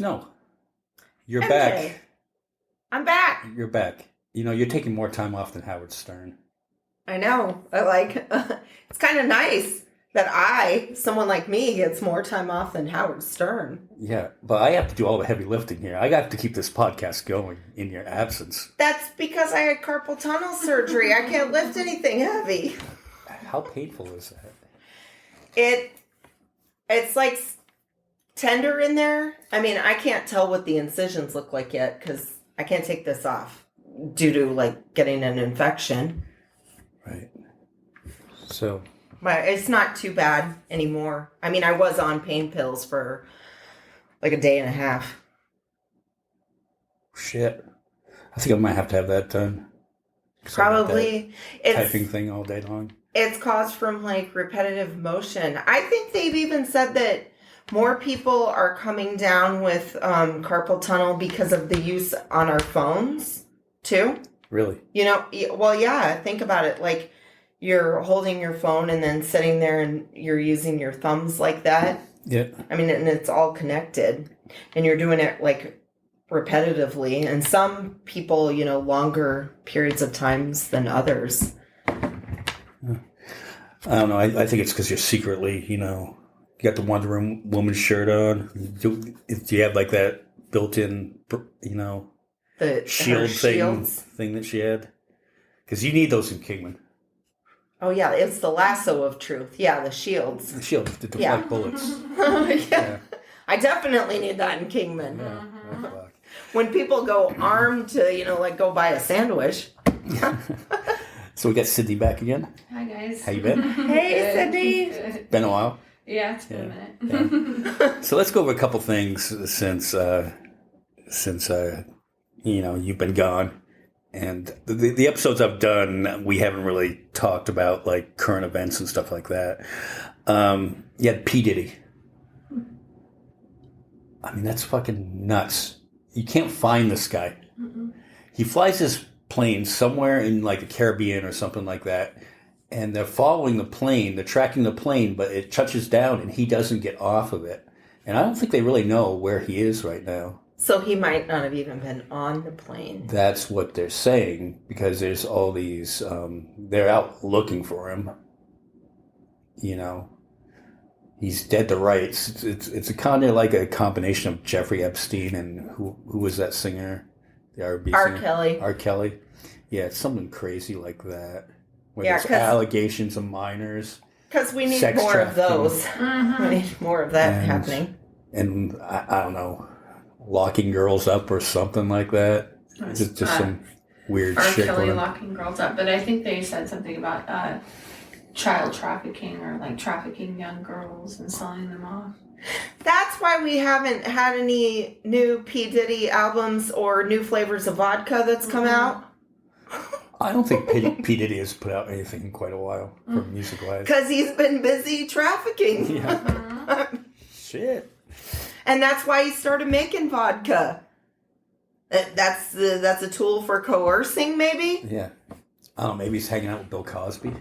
Snow. You're MJ. back. I'm back. You're back. You know, you're taking more time off than Howard Stern. I know. It's kind of nice that someone like me, gets more time off than Howard Stern. Yeah, but I have to do all the heavy lifting here. I got to keep this podcast going in your absence. That's because I had carpal tunnel surgery. I can't lift anything heavy. How painful is that? It's like tender in there. I mean, I can't tell what the incisions look like yet because I can't take this off due to like getting an infection. Right. So. But it's not too bad anymore. I mean, I was on pain pills for like a day and a half. Shit. I think I might have to have that done. Probably. It's typing thing all day long. It's caused from like repetitive motion. I think they've even said that more people are coming down with carpal tunnel because of the use on our phones too. Really? You know, well, yeah, think about it. Like you're holding your phone and then sitting there and you're using your thumbs like that. Yeah. I mean, and it's all connected and you're doing it like repetitively. And some people, you know, longer periods of times than others. I don't know. I think it's because you're secretly, you know, you got the Wonder Woman shirt on. Do you have like that built-in, you know, The shield thing that she had? Because you need those in Kingman. Oh, yeah. It's the lasso of truth. Yeah, the shields. The shield to deflect bullets. Yeah. I definitely need that in Kingman. Yeah. Oh, When people go armed to, you know, like go buy a sandwich. So we got Cydni back again. Hi, guys. How you been? Hey, Cydni. Been a while. Yeah, it's been a minute. Yeah. So let's go over a couple things since you know, you've been gone. And the episodes I've done, we haven't really talked about like current events and stuff like that. You had P-Diddy. I mean, that's fucking nuts. You can't find this guy. Mm-mm. He flies his plane somewhere in like the Caribbean or something like that. And they're following the plane, they're tracking the plane, but it touches down and he doesn't get off of it. And I don't think they really know where he is right now. So he might not have even been on the plane. That's what they're saying, because there's all these, they're out looking for him. You know, he's dead to rights. It's a kind of like a combination of Jeffrey Epstein and who was that singer? The R&B R. singer? Kelly. R. Kelly. Yeah, it's something crazy like that. Where there's allegations of minors. Because we need more of those. Mm-hmm. We need more of that happening. And I don't know, locking girls up or something like that. It's just some weird shit. R. Kelly locking girls up. But I think they said something about child trafficking or like trafficking young girls and selling them off. That's why we haven't had any new P-Diddy albums or new flavors of vodka that's come out. I don't think P-Diddy has put out anything in quite a while for music-wise. Because he's been busy trafficking. Yeah. Shit. And that's why he started making vodka. That's a tool for coercing, maybe? Yeah. I don't know, maybe he's hanging out with Bill Cosby.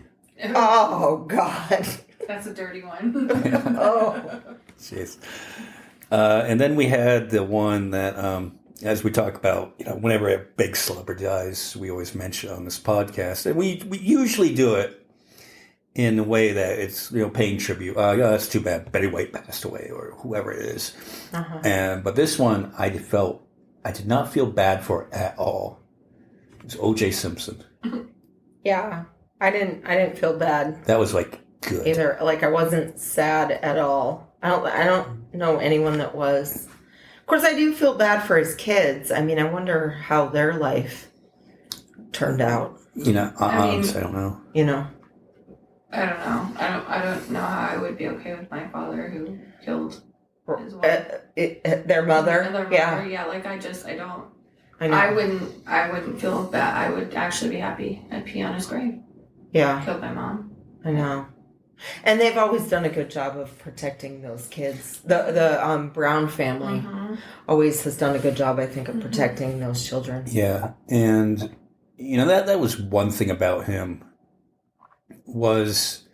Oh, God. That's a dirty one. Oh. Jeez. And then we had the one that, as we talk about, you know, whenever a big celebrity dies, we always mention on this podcast. And we usually do it in a way that it's, you know, paying tribute. Yeah, that's too bad. Betty White passed away or whoever it is. Uh-huh. But this one, I did not feel bad for at all. It was O.J. Simpson. Yeah. I didn't feel bad. That was like good. Either. Like I wasn't sad at all. I don't know anyone that was. Of course, I do feel bad for his kids. I mean, I wonder how their life turned out. You know, honestly, I don't know. You know, I don't know. I don't know how I would be okay with my father who killed his wife. Their mother. Yeah. Like I don't. I know. I wouldn't feel bad. I would actually be happy. I'd pee on his grave. Yeah. Killed my mom. I know. And they've always done a good job of protecting those kids. The Brown family always has done a good job, I think, of protecting those children. Yeah, and you know that was one thing about him was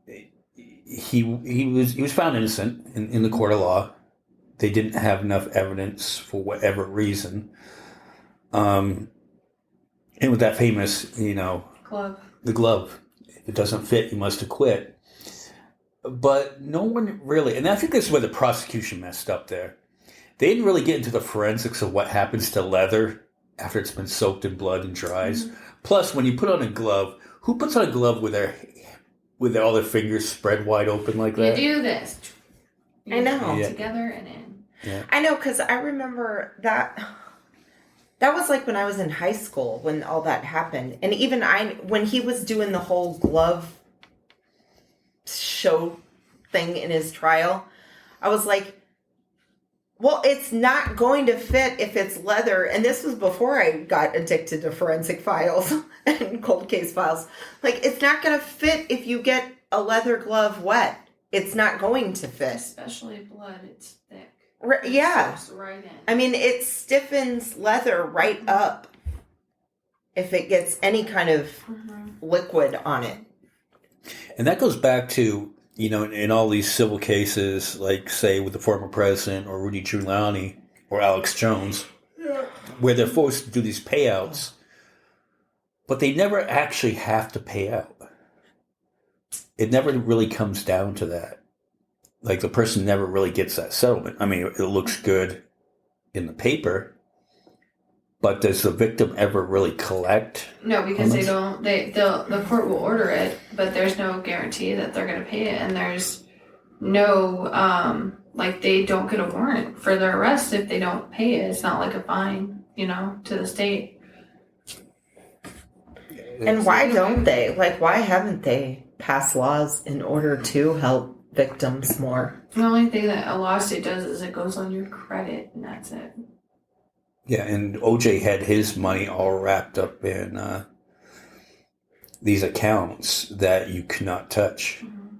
he was found innocent in the court of law, they didn't have enough evidence for whatever reason. And with that famous, Glove. the glove, if it doesn't fit, you must acquit. But no one really, and I think this is where the prosecution messed up there. They didn't really get into the forensics of what happens to leather after it's been soaked in blood and dries. Mm-hmm. Plus, when you put on a glove, who puts on a glove with all their fingers spread wide open like that? You do this. I know. Together and in. Yeah. I know, because I remember that. That was like when I was in high school when all that happened. And even when he was doing the whole glove show thing in his trial, I was like, well, it's not going to fit if it's leather. And this was before I got addicted to forensic files and cold case files. Like, it's not going to fit if you get a leather glove wet. It's not going to fit. Especially blood, it's thick. Yeah. Right in. I mean, it stiffens leather right up if it gets any kind of liquid on it. And that goes back to, in all these civil cases, like, say, with the former president or Rudy Giuliani or Alex Jones, where they're forced to do these payouts, but they never actually have to pay out. It never really comes down to that. Like, the person never really gets that settlement. I mean, it looks good in the paper, but does the victim ever really collect? No, because they don't. The court will order it, but there's no guarantee that they're going to pay it, and there's no they don't get a warrant for their arrest if they don't pay it. It's not like a fine, to the state. And why don't they? Like, why haven't they passed laws in order to help victims more? The only thing that a lawsuit does is it goes on your credit, and that's it. Yeah, and OJ had his money all wrapped up in these accounts that you could not touch. Mm-hmm.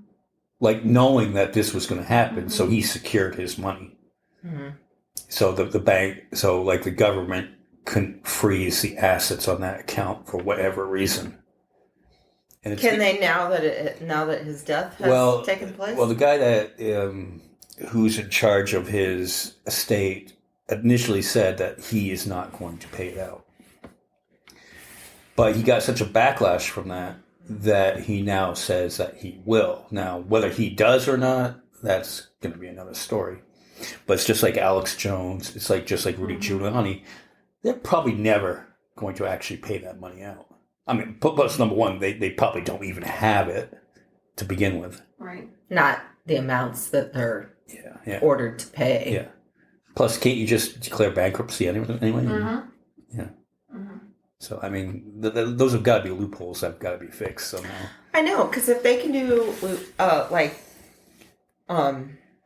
Like, knowing that this was going to happen, so he secured his money. Mm-hmm. So the bank, the government couldn't freeze the assets on that account for whatever reason. And can they now that his death has taken place? Well, the guy that who's in charge of his estate initially said that he is not going to pay it out. But he got such a backlash from that he now says that he will. Now, whether he does or not, that's going to be another story. But it's just like Alex Jones. It's just like Rudy Giuliani. They're probably never going to actually pay that money out. I mean, plus number one, they probably don't even have it to begin with. Right. Not the amounts that they're ordered to pay. Yeah. Plus, can't you just declare bankruptcy anyway? Mm-hmm. Yeah. Mm-hmm. So, I mean, those have got to be loopholes that have got to be fixed somehow. I know, because if they can do,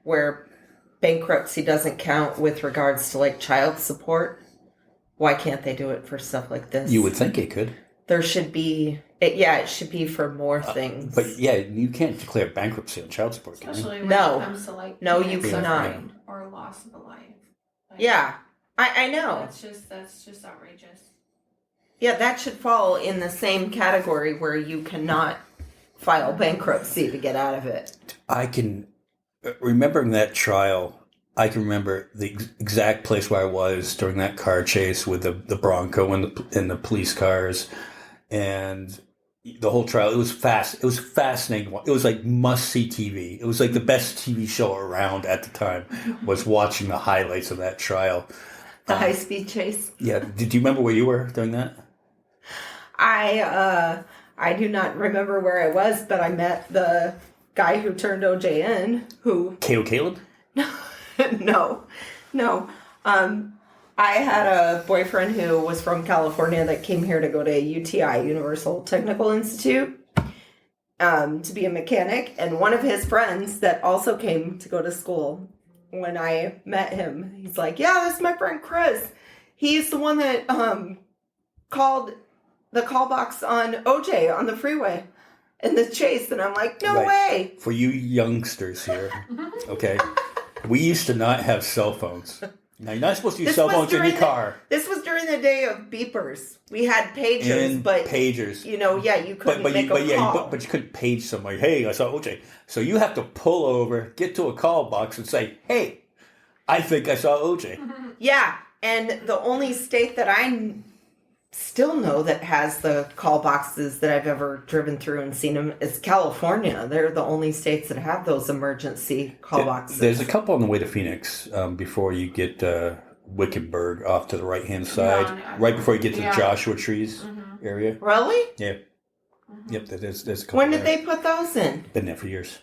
where bankruptcy doesn't count with regards to, child support, why can't they do it for stuff like this? You would think it could. There should be, it should be for more things. But you can't declare bankruptcy on child support, can you? Especially when it comes to no, you cannot. Or loss of a life. I know. That's just outrageous. Yeah, that should fall in the same category where you cannot file bankruptcy to get out of it. I can, remembering that trial, I can remember the exact place where I was during that car chase with the Bronco and the police cars, and the whole trial. It was fast. It was fascinating. It was like must-see TV. It was like the best TV show around at the time. Was watching the highlights of that trial. The high-speed chase. Yeah. Did you remember where you were during that? I do not remember where I was, but I met the guy who turned OJ in. Who? K.O. Caleb? No. I had a boyfriend who was from California that came here to go to UTI, Universal Technical Institute, to be a mechanic. And one of his friends that also came to go to school, when I met him, he's like, yeah, this is my friend Chris. He's the one that called the call box on OJ on the freeway in the chase. And I'm like, no way. For you youngsters here, okay, we used to not have cell phones. Now, you're not supposed to use cell phones in your car. This was during the day of beepers. We had pagers, but... Pagers. You couldn't make a call. But you couldn't page somebody. Hey, I saw OJ. So you have to pull over, get to a call box and say, hey, I think I saw OJ. Yeah, and the only state that I still know that has the call boxes that I've ever driven through and seen them is California. They're the only states that have those emergency call boxes. There's a couple on the way to Phoenix before you get Wickenburg off to the right-hand side, right before you get to the Joshua Trees area. Really? Yeah. Yep, there's a couple. When did they put those in? Been there for years.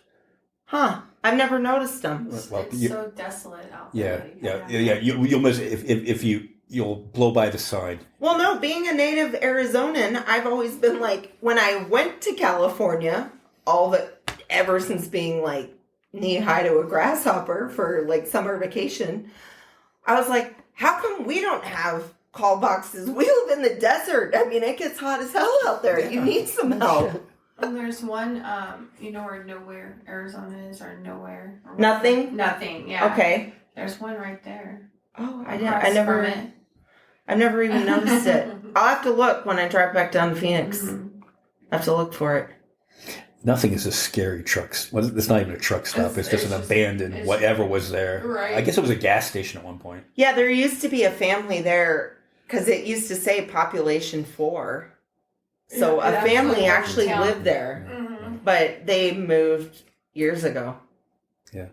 Huh. I've never noticed them. Well, It's so desolate out there. Yeah. You'll miss it if you'll blow by the sign. Well, no, being a native Arizonan, I've always been like, when I went to California, ever since being like knee high to a grasshopper for like summer vacation, I was like, how come we don't have call boxes? We live in the desert. I mean, it gets hot as hell out there. Yeah. You need some help. And there's one, you know where Nowhere, Arizona is, or Nowhere? Or Nothing? Nothing, yeah. Okay. There's one right there. Oh, I've never even noticed it. I'll have to look when I drive back down to Phoenix. Mm-hmm. I have to look for it. Nothing is a scary truck. Well, it's not even a truck stop. It's just an abandoned whatever was there. Right. I guess it was a gas station at one point. Yeah, there used to be a family there because it used to say population 4. So a family actually lived there, but they moved years ago. Yeah.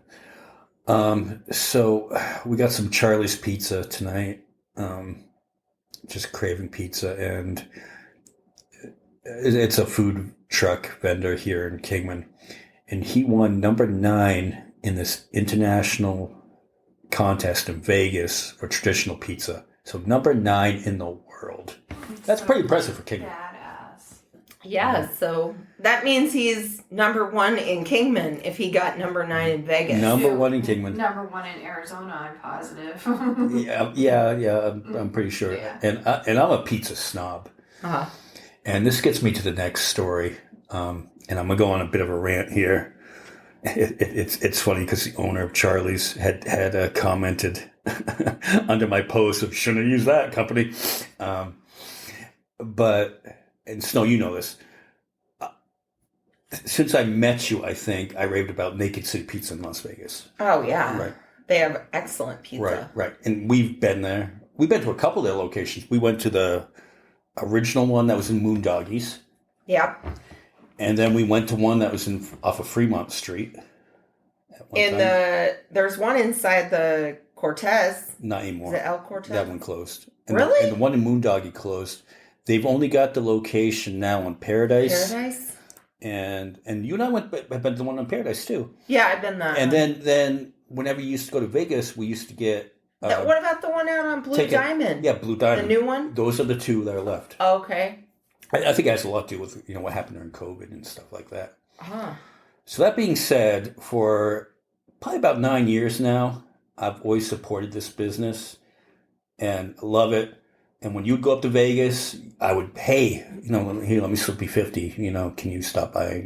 So we got some Charlie's Pizza tonight. Just craving pizza, and it's a food truck vendor here in Kingman, and he won number 9 in this international contest in Vegas for traditional pizza. So number 9 in the world. That's pretty impressive for Kingman. Yeah, so that means he's number 1 in Kingman if he got number 9 in Vegas. Number 1 in Kingman. Number 1 in Arizona, I'm positive. yeah, I'm pretty sure. Yeah. And I'm a pizza snob. Uh-huh. And this gets me to the next story. And I'm going to go on a bit of a rant here. It's funny because the owner of Charlie's had commented under my post of, shouldn't have used that company. And Snow, you know this. Since I met you, I think I raved about Naked City Pizza in Las Vegas. Oh, yeah. Right. They have excellent pizza. Right. And we've been there. We've been to a couple of their locations. We went to the original one that was in Moondoggies. Yep. And then we went to one that was off of Fremont Street. There's one inside the Cortez. Not anymore. Is it El Cortez? That one closed. And really? And the one in Moondoggie closed. They've only got the location now in Paradise. Paradise? And you and I have been to the one in Paradise too. Yeah, I've been there. And then whenever you used to go to Vegas, we used to get... what about the one out on Blue Diamond? Yeah, Blue Diamond. The new one? Those are the 2 that are left. Oh, okay. I think it has a lot to do with what happened during COVID and stuff like that. Uh-huh. So that being said, for probably about 9 years now, I've always supported this business and love it. And when you'd go up to Vegas, I would, hey, here, let me slip you 50. Can you stop by,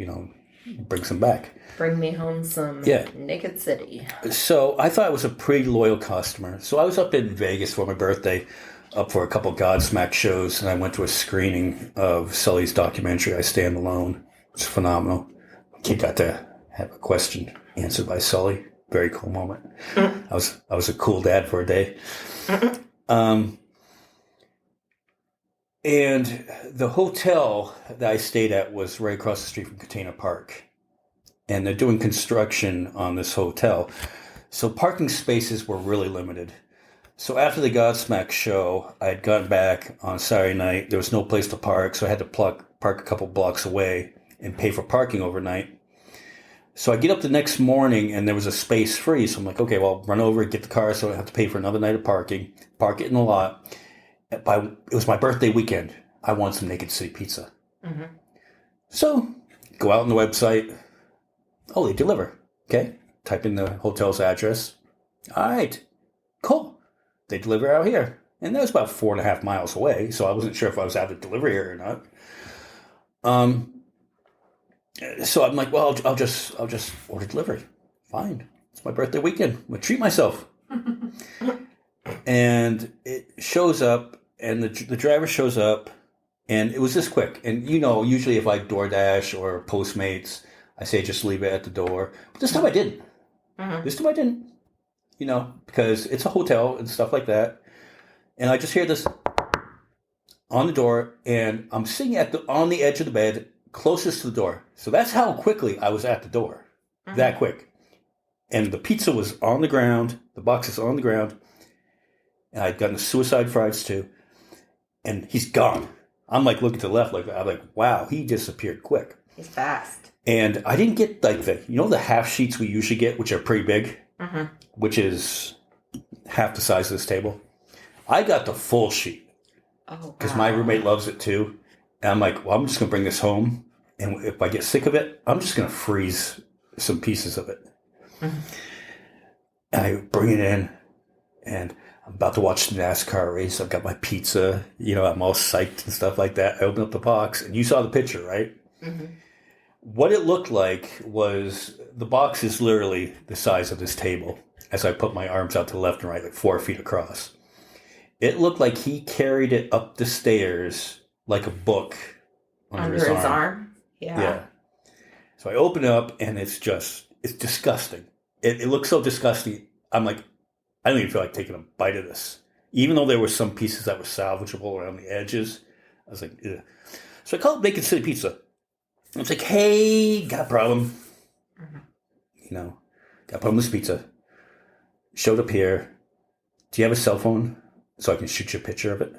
bring some back? Bring me home some Naked City. So I thought I was a pretty loyal customer. So I was up in Vegas for my birthday, up for a couple of Godsmack shows, and I went to a screening of Sully's documentary, I Stand Alone. It's phenomenal. Kid got to have a question answered by Sully. Very cool moment. I was a cool dad for a day. And the hotel that I stayed at was right across the street from Container Park. And they're doing construction on this hotel. So parking spaces were really limited. So after the Godsmack show, I had gotten back on Saturday night. There was no place to park, so I had to park a couple blocks away and pay for parking overnight. So I get up the next morning, and there was a space free. So I'm like, okay, well, run over, get the car, so I don't have to pay for another night of parking. Park it in the lot. It was my birthday weekend. I wanted some Naked City Pizza. Mm-hmm. So go out on the website. Oh, they deliver. Okay. Type in the hotel's address. All right. Cool. They deliver out here. And that was about 4.5 miles away. So I wasn't sure if I was out of delivery here or not. So I'm like, well, I'll just order delivery. Fine. It's my birthday weekend. I'm going to treat myself. And it shows up, and the driver shows up, and it was this quick. And usually if I DoorDash or Postmates, I say just leave it at the door. But this time I didn't. Uh-huh. This time I didn't. because it's a hotel and stuff like that. And I just hear this on the door, and I'm sitting on the edge of the bed, closest to the door. So that's how quickly I was at the door. That quick. And the pizza was on the ground. The box is on the ground. And I'd gotten the suicide fries too. And he's gone. I'm like looking to the left, I'm like, wow, he disappeared quick. He's fast. And I didn't get like the half sheets we usually get, which are pretty big, which is half the size of this table. I got the full sheet because my roommate loves it too. And I'm like, well, I'm just going to bring this home. And if I get sick of it, I'm just going to freeze some pieces of it. And I bring it in, and I'm about to watch the NASCAR race. I've got my pizza. I'm all psyched and stuff like that. I open up the box, and you saw the picture, right? What it looked like was the box is literally the size of this table as I put my arms out to the left and right, like 4 feet across. It looked like he carried it up the stairs like a book under his arm. Yeah. So I open it up, and it's disgusting. It looks so disgusting. I'm like, I don't even feel like taking a bite of this. Even though there were some pieces that were salvageable around the edges, I was like, ugh. So I called Bacon City Pizza. I was like, hey, got a problem. Got a problem with this pizza. Showed up here. Do you have a cell phone so I can shoot you a picture of it?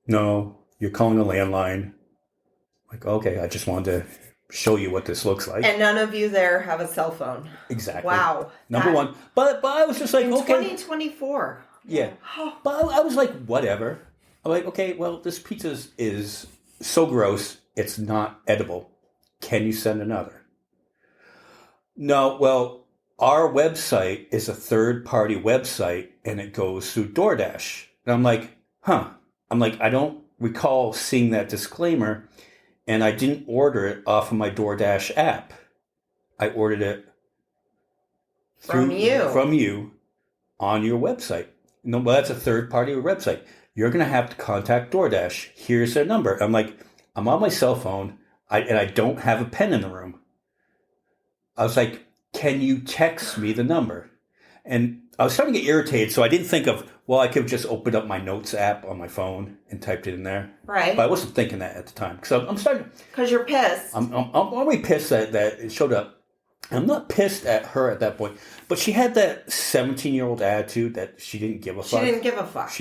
No, you're calling a landline. Like, okay, I just wanted to show you what this looks like. And none of you there have a cell phone. Exactly. Wow. Number one. But I was just like, in okay. 2024. Yeah. But I was like, whatever. I'm like, okay, well, this pizza is so gross, it's not edible. Can you send another? No, well, our website is a third-party website, and it goes through DoorDash. And I'm like, I don't recall seeing that disclaimer, and I didn't order it off of my DoorDash app. I ordered it from you on your website. No, well, that's a third-party website. You're going to have to contact DoorDash. Here's their number. I'm like, I'm on my cell phone, and I don't have a pen in the room. I was like, can you text me the number? And I was starting to get irritated, so I didn't think of, well, I could have just opened up my notes app on my phone and typed it in there. Right. But I wasn't thinking that at the time. So I'm starting. Because you're pissed. I'm already pissed that it showed up. I'm not pissed at her at that point, but she had that 17-year-old attitude that she didn't give a fuck. She didn't give a fuck.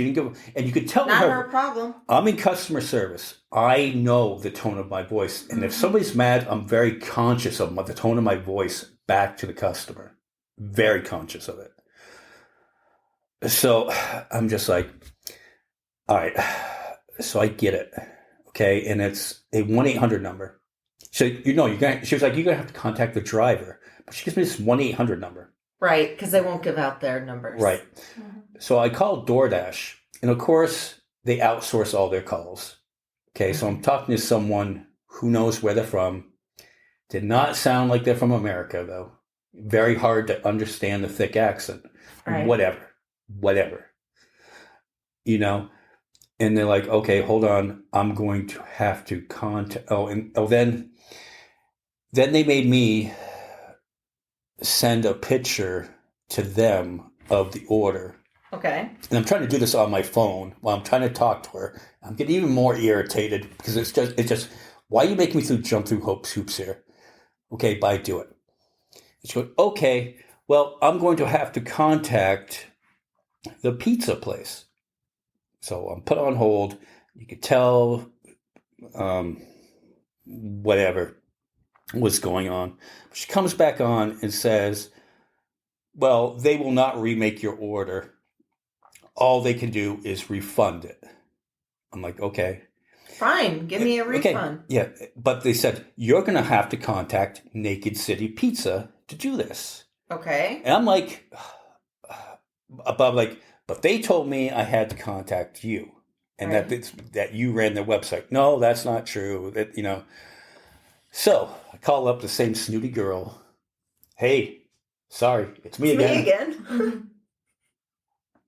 And you could tell Not her problem. I'm in customer service. I know the tone of my voice. And if somebody's mad, I'm very conscious of the tone of my voice back to the customer. Very conscious of it. So I'm just like, all right. So I get it. Okay. And it's a 1-800 number. So, she was like, you're going to have to contact the driver. But she gives me this 1-800 number. Right. Because they won't give out their numbers. Right. So I called DoorDash. And of course, they outsource all their calls. Okay. So I'm talking to someone who knows where they're from. Did not sound like they're from America, though. Very hard to understand the thick accent. Right. Whatever. And they're like, okay, hold on. I'm going to have to contact. Then they made me send a picture to them of the order. Okay. And I'm trying to do this on my phone while I'm trying to talk to her. I'm getting even more irritated because it's just, why are you making me jump through hoops here? Okay, bye, do it. And she goes, okay, well, I'm going to have to contact the pizza place. So I'm put on hold. You could tell whatever was going on. She comes back on and says, well, they will not remake your order. All they can do is refund it. I'm like, okay. Fine. Give me a refund. Okay. Yeah. But they said, you're going to have to contact Naked City Pizza to do this. Okay. And I'm like, but they told me I had to contact you and that you ran their website. No, that's not true. So I call up the same snooty girl. Hey, sorry, it's me again. Me again.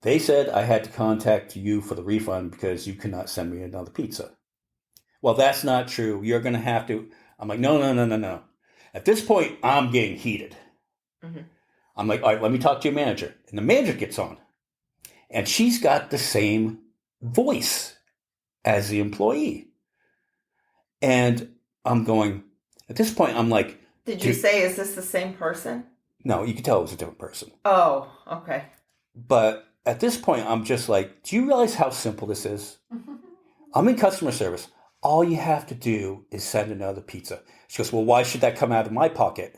They said I had to contact you for the refund because you could not send me another pizza. Well, that's not true. You're going to have to. I'm like, no. At this point, I'm getting heated. I'm like, all right, let me talk to your manager. And the manager gets on. And she's got the same voice as the employee. And I'm going, at this point, I'm like... Did you say, is this the same person? No, you could tell it was a different person. Oh, okay. But at this point, I'm just like, do you realize how simple this is? I'm in customer service. All you have to do is send another pizza. She goes, well, why should that come out of my pocket?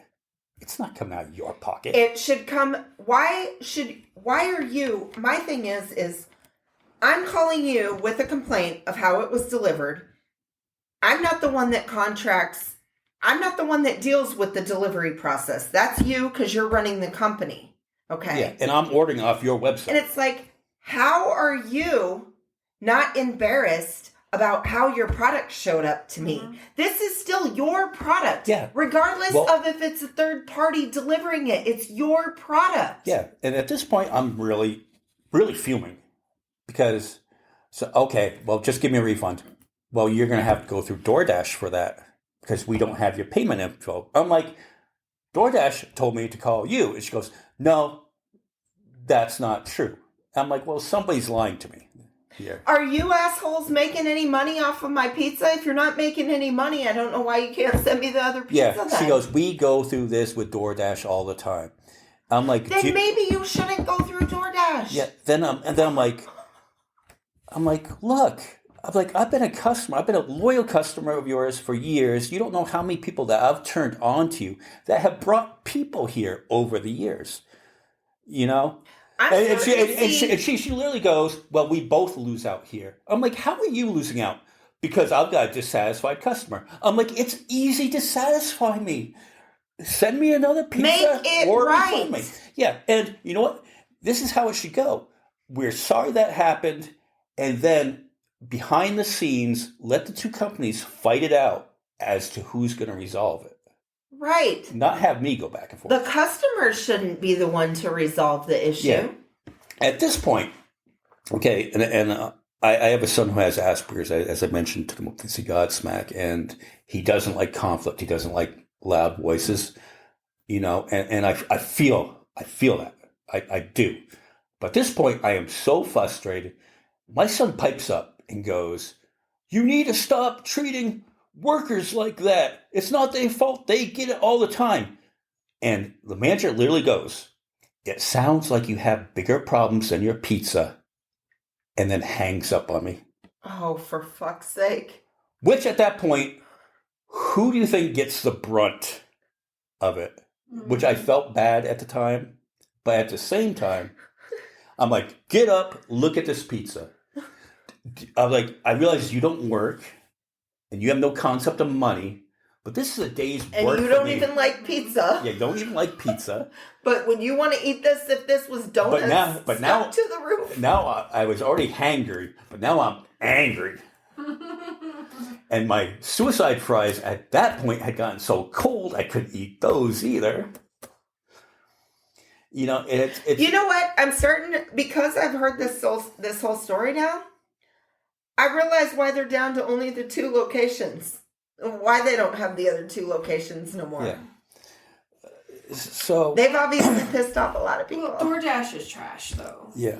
It's not coming out of your pocket. It should come. Why are you? My thing is I'm calling you with a complaint of how it was delivered. I'm not the one that contracts. I'm not the one that deals with the delivery process. That's you because you're running the company. Okay. Yeah, and I'm ordering off your website. And it's like, how are you not embarrassed about how your product showed up to me? This is still your product. Yeah. Regardless of if it's a third party delivering it. It's your product. Yeah. And at this point, I'm really, really fuming. Because, okay, well, just give me a refund. Well, you're going to have to go through DoorDash for that. Because we don't have your payment info. I'm like, DoorDash told me to call you. And she goes, no, that's not true. I'm like, well, somebody's lying to me. Yeah. Are you assholes making any money off of my pizza? If you're not making any money, I don't know why you can't send me the other pizza. Yeah, then. she goes, we go through this with DoorDash all the time. I'm like, then maybe you shouldn't go through DoorDash. Yeah. Then I'm like, look, I've been a customer. I've been a loyal customer of yours for years. You don't know how many people that I've turned on to you that have brought people here over the years. You know. And she literally goes, well, we both lose out here. I'm like, how are you losing out? Because I've got a dissatisfied customer. I'm like, it's easy to satisfy me. Send me another pizza. Make it or right. refund me. Yeah, and you know what? This is how it should go. We're sorry that happened, and then behind the scenes, let the two companies fight it out as to who's going to resolve it. Right. Not have me go back and forth. The customer shouldn't be the one to resolve the issue. Yeah. At this point, okay, and I have a son who has Asperger's, as I mentioned to the Godsmack, and he doesn't like conflict. He doesn't like loud voices, you know, and I feel that. I do. But at this point, I am so frustrated. My son pipes up and goes, you need to stop treating workers like that. It's not their fault. They get it all the time. And the manager literally goes, it sounds like you have bigger problems than your pizza, and then hangs up on me. Oh, for fuck's sake. Which at that point, who do you think gets the brunt of it? Which I felt bad at the time, but at the same time, I'm like, get up, look at this pizza. I'm like, I realize you don't work, and you have no concept of money, but this is a day's work. And you don't even like pizza. Yeah, you don't even like pizza. But when you want to eat this, if this was donuts, but now to the roof. Now I was already hangry, but now I'm angry. And my suicide fries at that point had gotten so cold I couldn't eat those either. You know, it's you know what? I'm starting to, because I've heard this whole story now. I realize why they're down to only the 2 locations. Why they don't have the other 2 locations no more. Yeah. So they've obviously pissed off a lot of people. Well, DoorDash is trash, though. Yeah,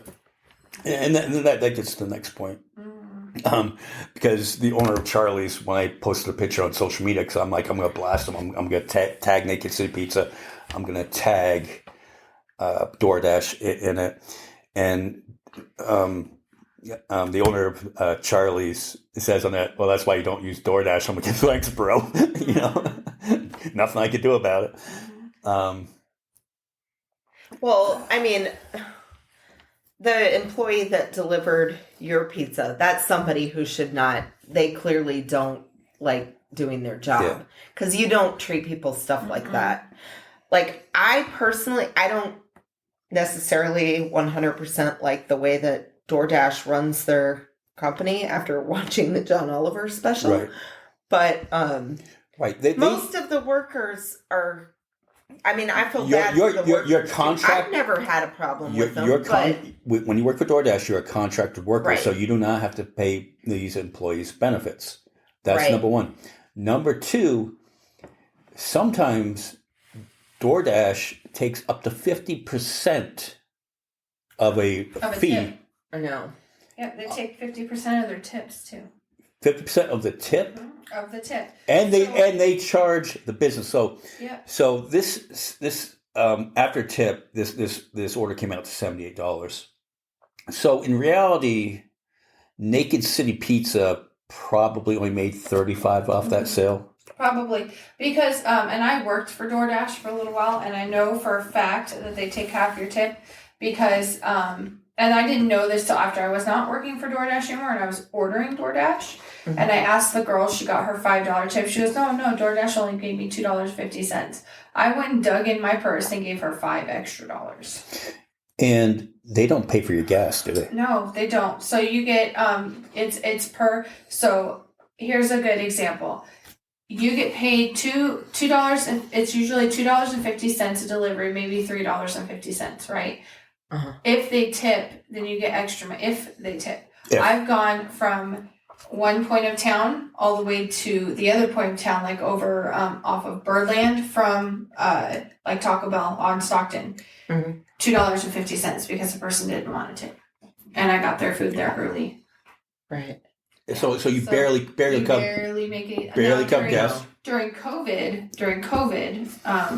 and that gets to the next point. Because the owner of Charlie's, when I posted a picture on social media, because I'm like, I'm going to blast them. I'm going to tag Naked City Pizza. I'm going to tag DoorDash in it, and the owner of Charlie's says on that, well, that's why you don't use DoorDash. I'm like, thanks, bro. You know, nothing I could do about it. Well, I mean, the employee that delivered your pizza, that's somebody who should not, they clearly don't like doing their job. Because you don't treat people stuff like that. Like, I personally, I don't necessarily 100% like the way that DoorDash runs their company after watching the John Oliver special. Right. But right. most of the workers are, I mean, I feel bad for the workers. Your contract, I've never had a problem with them. When you work for DoorDash, you're a contracted worker, Right. so you do not have to pay these employees benefits. That's Right. number one. Number two, sometimes DoorDash takes up to 50% of a fee. Tip. I know. Yeah, they take 50% of their tips too. 50% of the tip, Of the tip, and they charge the business. So yeah. so this after tip, this order came out to $78. So in reality, Naked City Pizza probably only made $35 off that sale. Probably because, and I worked for DoorDash for a little while, and I know for a fact that they take half your tip because, and I didn't know this till after I was not working for DoorDash anymore, and I was ordering DoorDash, and I asked the girl, she got her $5 tip. She goes, no, DoorDash only paid me $2.50. I went and dug in my purse and gave her $5 extra. And they don't pay for your gas, do they? No, they don't. So you get, it's per. So here's a good example. You get paid $2, and it's usually $2.50 a delivery, maybe $3.50, right? Uh-huh. If they tip, then you get extra. If they tip, If. I've gone from one point of town all the way to the other point of town, like over off of Birdland from like Taco Bell on Stockton, $2.50 because the person didn't want to tip, and I got their food there early. Right. So you barely come make it. barely Now, come gas. During COVID,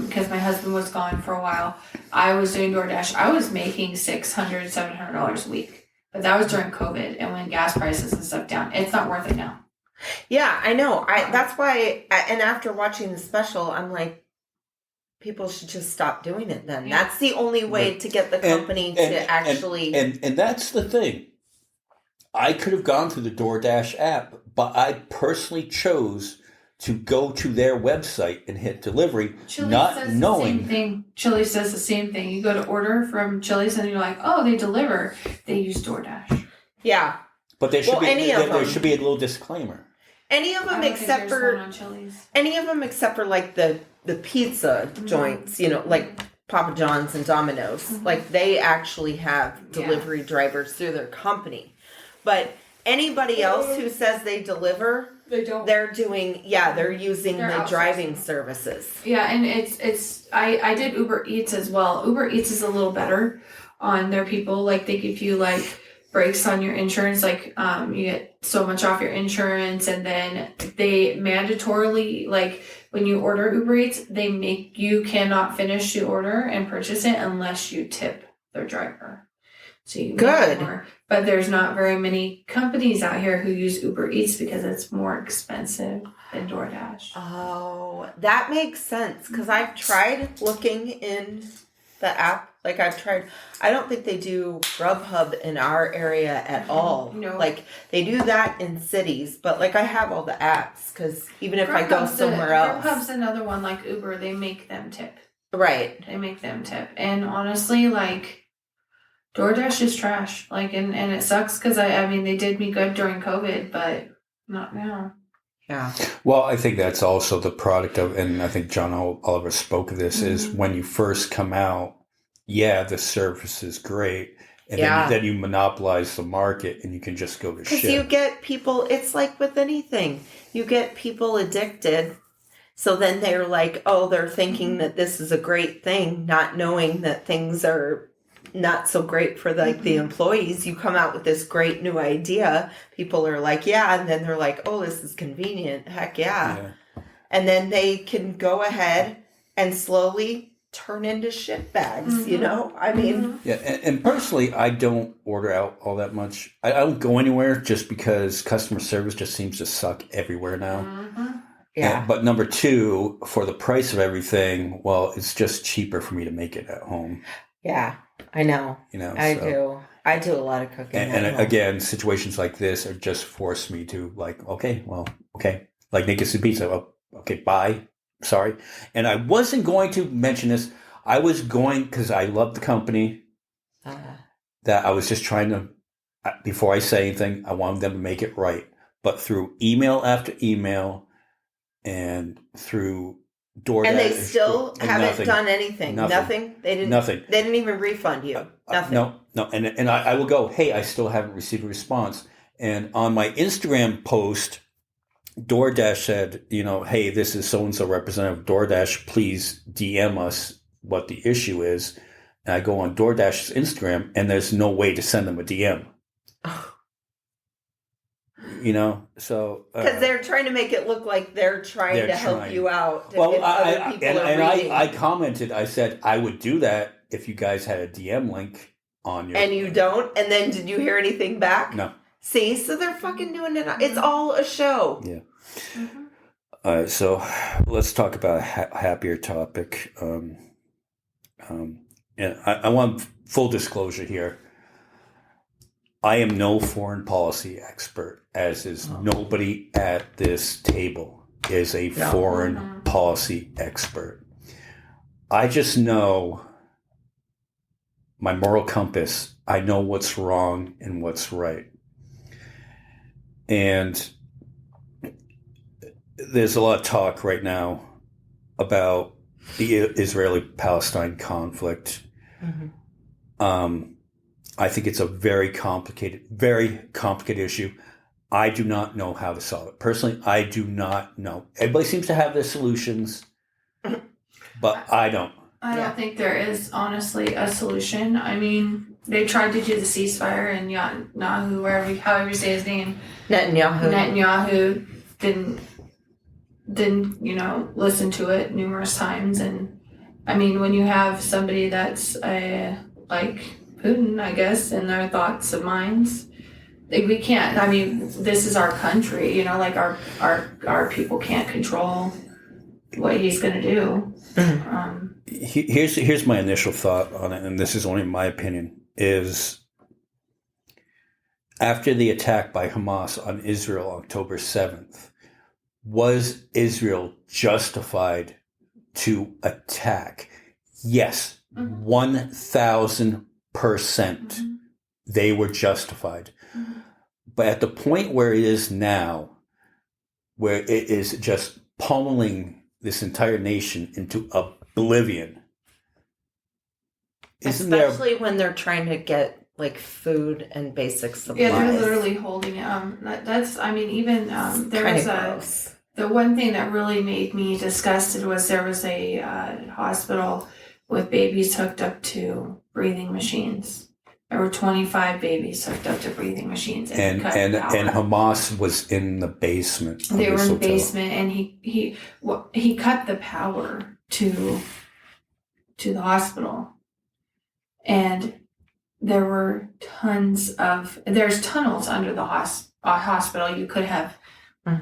because my husband was gone for a while, I was doing DoorDash. I was making $600, $700 a week, but that was during COVID and when gas prices and stuff down. It's not worth it now. Yeah, I know. That's why. And after watching the special, I'm like, people should just stop doing it. Then that's the only way to get the company to actually. And that's the thing. I could have gone through the DoorDash app, but I personally chose to go to their website and hit delivery, Chili's not says knowing. The same thing. Chili's does the same thing. You go to order from Chili's and you're like, oh, they deliver. They use DoorDash. Yeah. But there should there should be a little disclaimer. Any of them except for like the pizza joints, like Papa John's and Domino's, like they actually have delivery drivers through their company. But anybody else who says they deliver, they don't. They're doing, they're using They're the outsourcing. driving services. Yeah, and it's I did Uber Eats as well. Uber Eats is a little better on their people. Like they give you like breaks on your insurance, like you get so much off your insurance, and then they mandatorily, like when you order Uber Eats, you cannot finish the order and purchase it unless you tip their driver. So you make more. But there's not very many companies out here who use Uber Eats because it's more expensive than DoorDash. Oh, that makes sense. Because I've tried looking in the app. Like I don't think they do Grubhub in our area at all. No. Like they do that in cities, but like I have all the apps because even if I go somewhere else. Grubhub's another one like Uber. They make them tip. Right. They make them tip. And honestly, like DoorDash is trash. Like, and it sucks because I mean, they did me good during COVID, but not now. Yeah. Well, I think that's also the product of, and I think John Oliver spoke of this, is when you first come out, the service is great. And then you monopolize the market and you can just go to shit. Because you get people, it's like with anything, you get people addicted. So then they're like, oh, they're thinking that this is a great thing, not knowing that things are not so great for the employees. You come out with this great new idea. People are like, and then they're like, oh, this is convenient. Heck yeah. And then they can go ahead and slowly turn into shit bags, I mean. Yeah, and personally, I don't order out all that much. I don't go anywhere just because customer service just seems to suck everywhere now. Yeah. But number two, for the price of everything, well, it's just cheaper for me to make it at home. Yeah, I know. I do. I do a lot of cooking. And again, situations like this are just force me to like, okay. Like Naked City Pizza. Well, okay, bye. Sorry. And I wasn't going to mention this. I was going, because I love the company, that I was just trying to, before I say anything, I wanted them to make it right. But through email after email and through DoorDash. And they still haven't done anything. Nothing. They didn't. Nothing. They didn't even refund you. Nothing. No. And I will go, hey, I still haven't received a response. And on my Instagram post, DoorDash said, hey, this is so-and-so representative. DoorDash, please DM us what the issue is. And I go on DoorDash's Instagram, and there's no way to send them a DM. So because they're trying to make it look like they're trying to help you out. Well, I commented. I said I would do that if you guys had a DM link on your. And you don't. And then did you hear anything back? No. See, so they're fucking doing it. It's all a show. Yeah. Mm-hmm. All right, so let's talk about a happier topic. And I want full disclosure here. I am no foreign policy expert, as is nobody at this table is a foreign policy expert. I just know my moral compass. I know what's wrong and what's right. And there's a lot of talk right now about the Israeli-Palestine conflict. Mm-hmm. I think it's a very complicated issue. I do not know how to solve it. Personally, I do not know. Everybody seems to have their solutions, but I don't. I don't think there is, honestly, a solution. I mean, they tried to do the ceasefire, and Netanyahu, however you say his name. Netanyahu didn't, listen to it numerous times. And, I mean, when you have somebody that's like Putin, I guess, in their thoughts and minds, we can't. I mean, this is our country, like our people can't control what he's going to do. Here's my initial thought on it, and this is only my opinion, is after the attack by Hamas on Israel October 7th, was Israel justified to attack? Yes, 1,000%. They were justified. Mm-hmm. But at the point where it is now, where it is just pummeling this entire nation into oblivion. Especially when they're trying to get like food and basic supplies. Yeah, they're literally holding it. That's, I mean, even there was the one thing that really made me disgusted was there was a hospital with babies hooked up to breathing machines. There were 25 babies hooked up to breathing machines, and Hamas was in the basement. They were in the basement, and he cut the power to the hospital, and there were there's tunnels under the hospital. You could have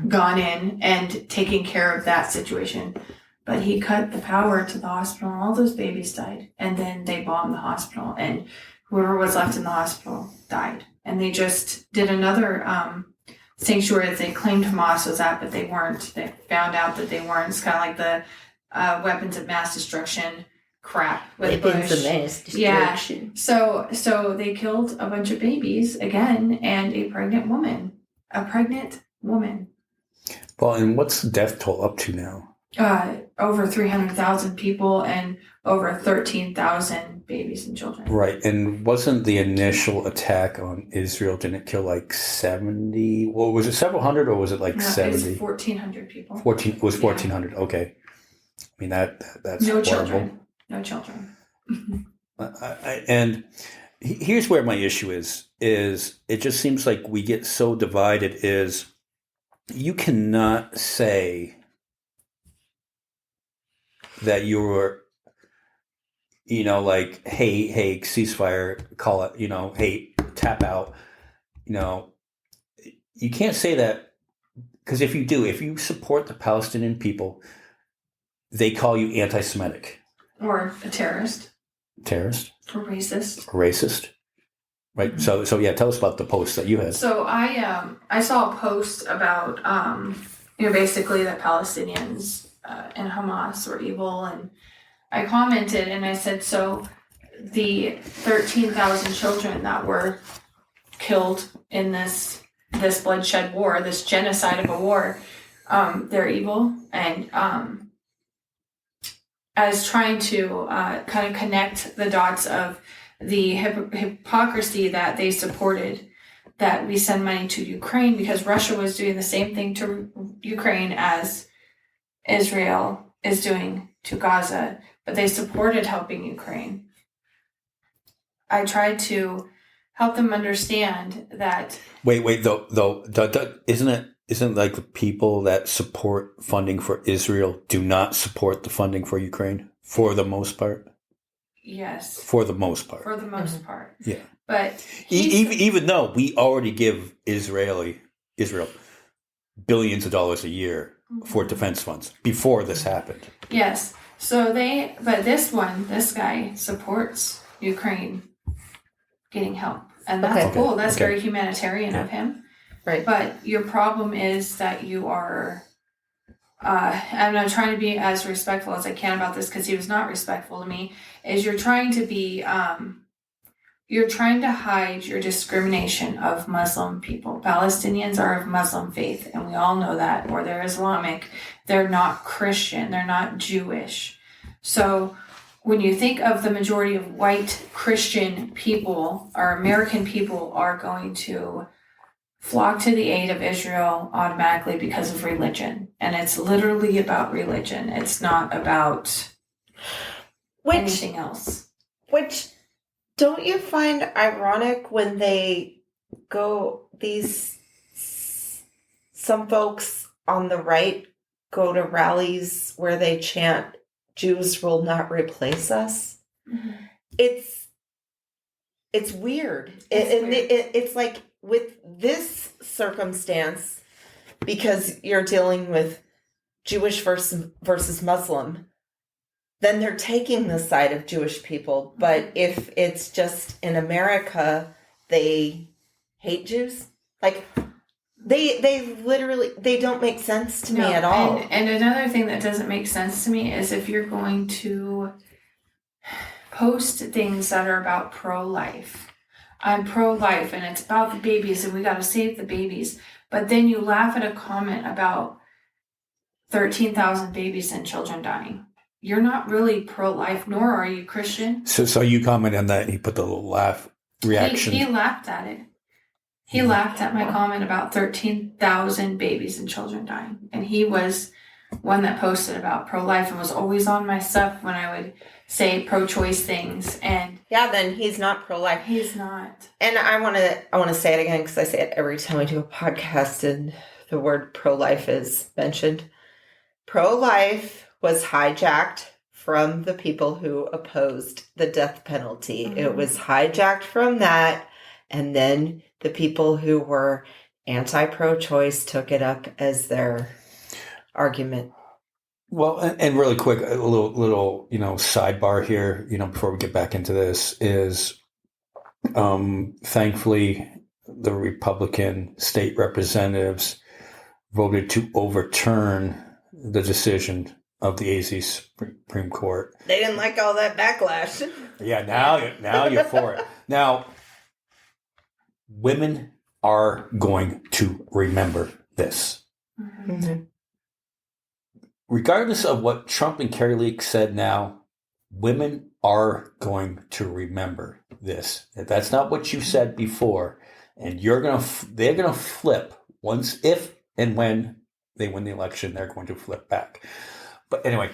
gone in and taken care of that situation. But he cut the power to the hospital, and all those babies died. And then they bombed the hospital, and whoever was left in the hospital died. And they just did another sanctuary that they claimed Hamas was at, but they weren't. They found out that they weren't. It's kind of like the weapons of mass destruction crap with Bush. Weapons of mass destruction. Yeah. So they killed a bunch of babies again, and a pregnant woman. Well, and what's the death toll up to now? Over 300,000 people and over 13,000 babies and children. Right, and wasn't the initial attack on Israel, didn't it kill like 70? Well, was it several hundred or was it like 70? It was 1,400 people. It was 1,400, okay. I mean, that's no horrible. No children. And here's where my issue is it just seems like we get so divided is you cannot say that you're, like, hey, ceasefire, call it, hey, tap out. You can't say that because if you support the Palestinian people, they call you anti-Semitic. Or a terrorist. Terrorist? Or racist. Racist. Right. Mm-hmm. So yeah, tell us about the post that you had. So I saw a post about, basically that Palestinians and Hamas were evil, and I commented and I said, so the 13,000 children that were killed in this bloodshed war, this genocide of a war, they're evil, and as trying to kind of connect the dots of the hypocrisy that they supported that we send money to Ukraine because Russia was doing the same thing to Ukraine as Israel is doing to Gaza, but they supported helping Ukraine. I tried to help them understand that. Wait, though, isn't like the people that support funding for Israel do not support the funding for Ukraine for the most part? Yes. For the most part. For the most part. Yeah. But even though we already give Israel billions of dollars a year for defense funds before this happened. Yes. So this guy supports Ukraine getting help. And that's cool. That's very humanitarian of him. Right. But your problem is that you are, and I'm trying to be as respectful as I can about this because he was not respectful to me, is you're trying to be, you're trying to hide your discrimination of Muslim people. Palestinians are of Muslim faith, and we all know that, or they're Islamic. They're not Christian. They're not Jewish. So when you think of the majority of white Christian people or American people are going to flock to the aid of Israel automatically because of religion. And it's literally about religion. It's not about anything else. Which, don't you find ironic when they go, some folks on the right go to rallies where they chant, Jews will not replace us? Mm-hmm. It's weird. It's like with this circumstance, because you're dealing with Jewish versus Muslim, then they're taking the side of Jewish people. But if it's just in America, they hate Jews. Like they literally, they don't make sense to me at all. And another thing that doesn't make sense to me is if you're going to post things that are about pro-life. I'm pro-life and it's about the babies and we got to save the babies. But then you laugh at a comment about 13,000 babies and children dying. You're not really pro-life, nor are you Christian. So you comment on that and he put the little laugh reaction. He laughed at it. He laughed at my comment about 13,000 babies and children dying. And he was one that posted about pro-life and was always on my stuff when I would say pro-choice things. And yeah, then he's not pro-life. He's not. And I want to say it again because I say it every time I do a podcast and the word pro-life is mentioned. Pro-life was hijacked from the people who opposed the death penalty. Mm-hmm. It was hijacked from that, and then the people who were anti-pro-choice took it up as their argument. Well, and really quick, a little sidebar here, before we get back into this is, thankfully, the Republican state representatives voted to overturn the decision of the AZ Supreme Court. They didn't like all that backlash. Yeah, now you're for it. Now, women are going to remember this. Mm-hmm. Regardless of what Trump and Kerry Lake said now, women are going to remember this. If that's not what you said before, and they're going to flip if and when they win the election, they're going to flip back. But anyway,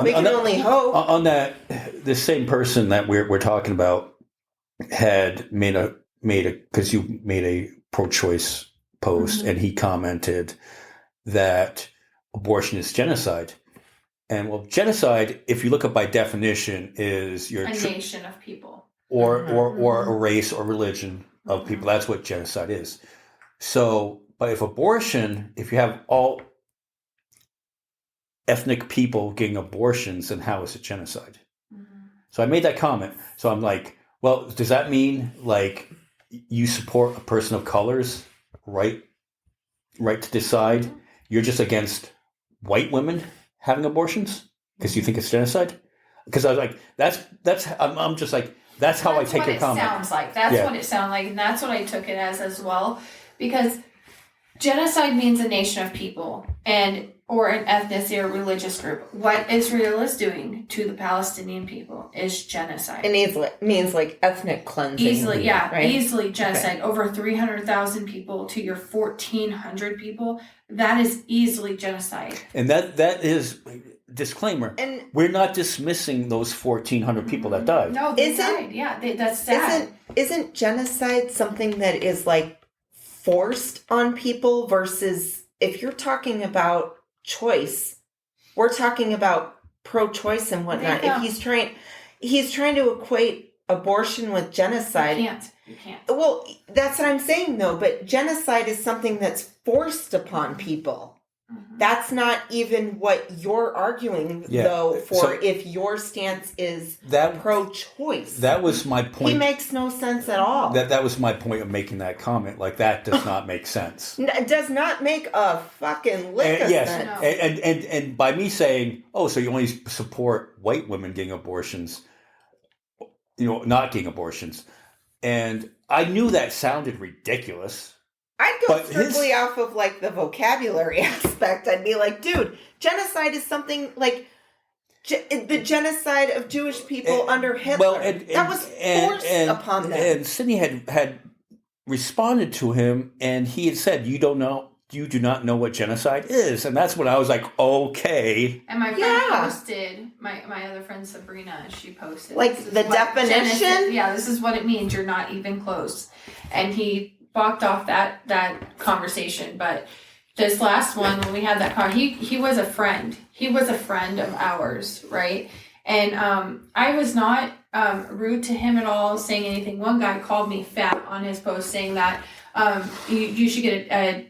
we can only hope. On that, the same person that we're talking about had made a because you made a pro-choice post, mm-hmm. and he commented that abortion is genocide. And well, genocide, if you look up by definition, is a nation of people, or a race or religion of people. That's what genocide is. So, but if you have all ethnic people getting abortions, then how is it genocide? Mm-hmm. So I made that comment. So I'm like, well, does that mean like you support a person of color's right to decide? Mm-hmm. You're just against white women having abortions because you think it's genocide? Because I was like, I'm just like, that's how I take your comment. Sounds like. That's what it sounds like, and that's what I took it as well. Because Genocide means a nation of people or an ethnicity or religious group. What Israel is doing to the Palestinian people is genocide. It means like ethnic cleansing. Easily, right? easily genocide. Okay. Over 300,000 people to your 1,400 people. That is easily genocide. And that is, disclaimer, and we're not dismissing those 1,400 people that died. No, they died. Yeah, that's sad. Isn't genocide something that is like forced on people versus if you're talking about choice, we're talking about pro-choice and whatnot. If he's trying to equate abortion with genocide. You can't. Well, that's what I'm saying though, but genocide is something that's forced upon people. Mm-hmm. That's not even what you're arguing though for if your stance is pro-choice. That was my point. He makes no sense at all. That was my point of making that comment. Like, that does not make sense. It does not make a fucking lick of sense. No. And by me saying, oh, so you only support white women getting abortions, not getting abortions. And I knew that sounded ridiculous. I'd go strictly off of like the vocabulary aspect. I'd be like, dude, genocide is something like the genocide of Jewish people under Hitler. Well, that was forced upon them. And Cydni had responded to him, and he had said, you do not know what genocide is. And that's when I was like, okay. And my friend posted, my other friend Sabrina, she posted. Like the definition? This is what it means. You're not even close. And he walked off that conversation. But this last one, when we had that car, he was a friend. He was a friend of ours, right? And I was not rude to him at all, saying anything. One guy called me fat on his post, saying that you should get an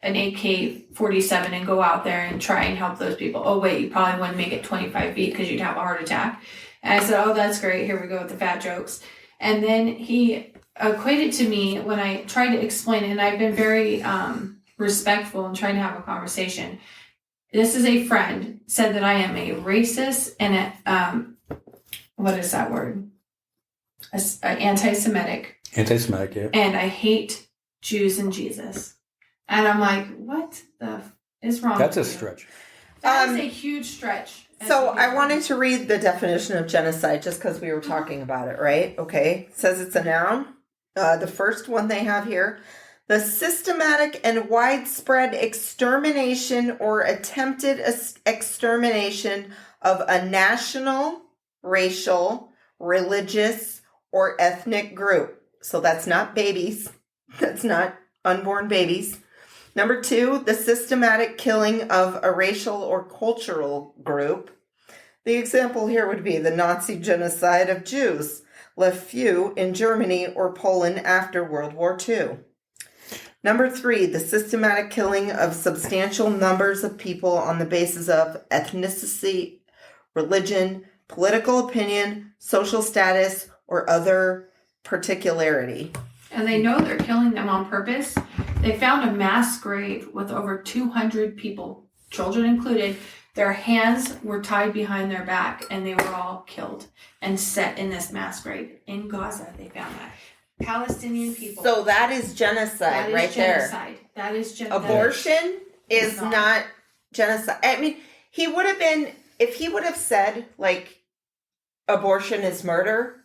AK-47 and go out there and try and help those people. Oh, wait, you probably wouldn't make it 25 feet because you'd have a heart attack. And I said, oh, that's great. Here we go with the fat jokes. And then he equated to me when I tried to explain it, and I've been very respectful and trying to have a conversation. This is a friend said that I am a racist and what is that word? Anti-Semitic. Anti-Semitic, yeah. And I hate Jews and Jesus. And I'm like, what the is wrong? That's a stretch. That is a huge stretch. So I wanted to read the definition of genocide just because we were talking about it, right? Okay. It says it's a noun. The first one they have here, the systematic and widespread extermination or attempted extermination of a national, racial, religious, or ethnic group. So that's not babies. That's not unborn babies. Number 2, the systematic killing of a racial or cultural group. The example here would be the Nazi genocide of Jews, left few in Germany or Poland after World War II. Number 3, the systematic killing of substantial numbers of people on the basis of ethnicity, religion, political opinion, social status, or other particularity. And they know they're killing them on purpose. They found a mass grave with over 200 people, children included. Their hands were tied behind their back, and they were all killed and set in this mass grave. In Gaza, they found that. Palestinian people. So that is genocide right genocide. there. That is genocide. Abortion is not genocide. I mean, he would have been, if he would have said, like, abortion is murder,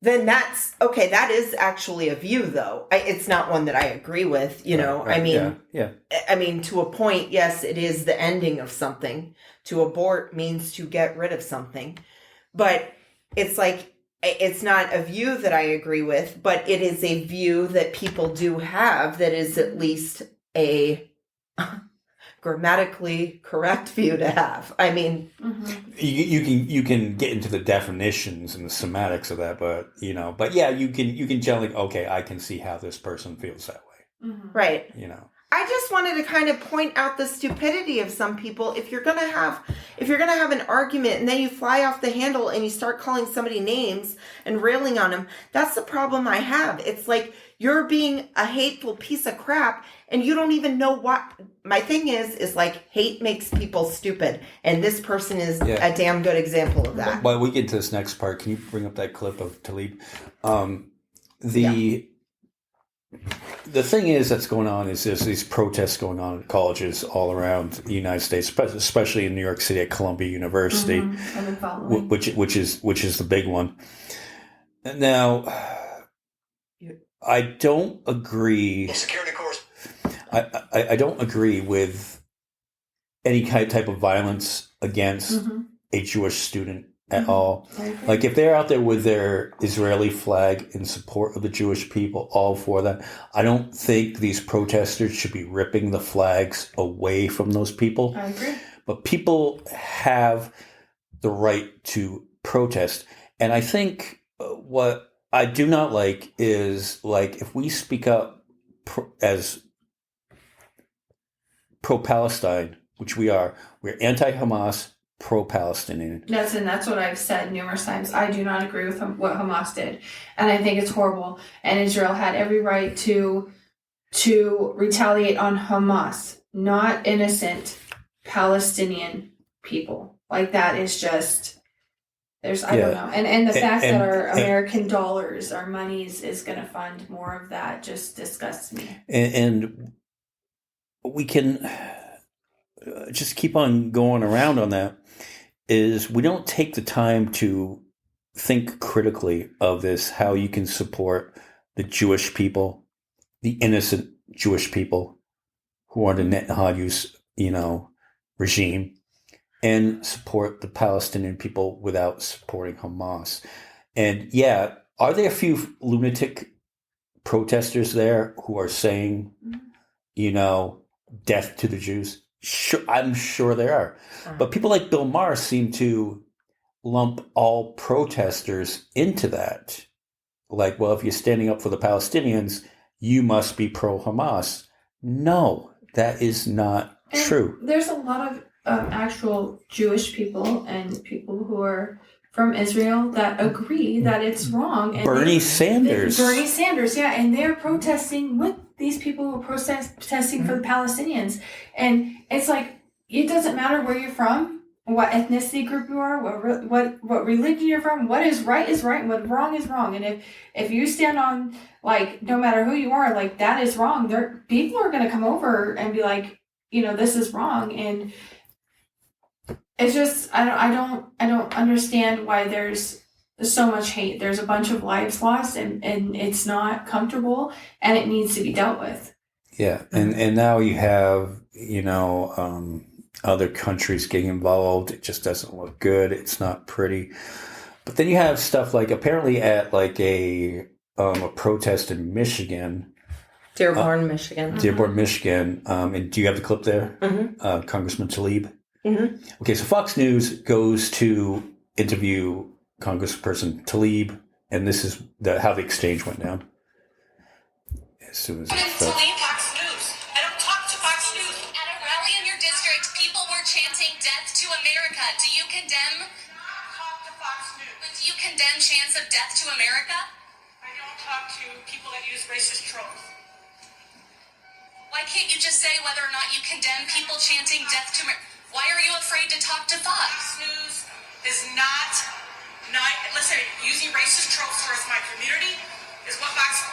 then that's, okay, that is actually a view, though. It's not one that I agree with, Right, I mean, yeah. I mean, to a point, yes, it is the ending of something. To abort means to get rid of something. But it's like, it's not a view that I agree with, but it is a view that people do have that is at least a grammatically correct view to have. I mean, you can get into the definitions and the semantics of that, but yeah, you can generally, okay, I can see how this person feels that way. Right. I just wanted to kind of point out the stupidity of some people. If you're gonna have an argument and then you fly off the handle and you start calling somebody names and railing on them, that's the problem I have. It's like you're being a hateful piece of crap and you don't even know what. My thing is like hate makes people stupid, and this person is a damn good example of that. While we get to this next part, can you bring up that clip of Talib? the thing is that's going on is there's these protests going on at colleges all around the United States, especially in New York City at Columbia University, I've been following. which is the big one. Now, I don't agree. Security course. I don't agree with any type of violence against a Jewish student at all. Like if they're out there with their Israeli flag in support of the Jewish people, all for that. I don't think these protesters should be ripping the flags away from those people. I agree. But people have the right to protest. And I think what I do not like is like if we speak up as pro-Palestine, which we are, we're anti-Hamas, pro-Palestinian. That's what I've said numerous times. I do not agree with what Hamas did, and I think it's horrible. And Israel had every right to retaliate on Hamas, not innocent Palestinian people. Like that is just I don't know. And the fact that our American dollars, our monies, is going to fund more of that just disgusts me. And we can just keep on going around on that. Is we don't take the time to think critically of this, how you can support the Jewish people, the innocent Jewish people who are the Netanyahu's, regime, and support the Palestinian people without supporting Hamas. And yeah, are there a few lunatic protesters there who are saying, death to the Jews? Sure, I'm sure there are. But people like Bill Maher seem to lump all protesters into that. Like, well, if you're standing up for the Palestinians, you must be pro-Hamas. No, that is not true. There's a lot of actual Jewish people and people who are from Israel that agree that it's wrong. And Bernie Sanders, yeah, and they're protesting with these people who are protesting for the Palestinians. And it's like, it doesn't matter where you're from, what ethnicity group you are, what religion you're from, what is right and what wrong is wrong. And if you stand on, like, no matter who you are, like, that is wrong, people are going to come over and be like, this is wrong. And it's just, I don't understand why there's so much hate. There's a bunch of lives lost, and it's not comfortable, and it needs to be dealt with. Yeah, and now you have other countries getting involved. It just doesn't look good. It's not pretty. But then you have stuff like apparently at like a protest in Michigan, Dearborn, Michigan. Dearborn, Michigan. And do you have the clip there, Congressman Tlaib? Mm-hmm. Okay, so Fox News goes to interview Congressperson Tlaib, and this is how the exchange went down. As soon as it felt. Fox News. I don't talk to Fox News. At a rally in your district, people were chanting "Death to America." Do you condemn? Talk to Fox News. But do you condemn chants of "Death to America"? I don't talk to people that use racist tropes. Why can't you just say whether or not you condemn people chanting "Death to America"? Why are you afraid to talk to Fox? Fox News is not listen, using racist tropes towards my community is what Fox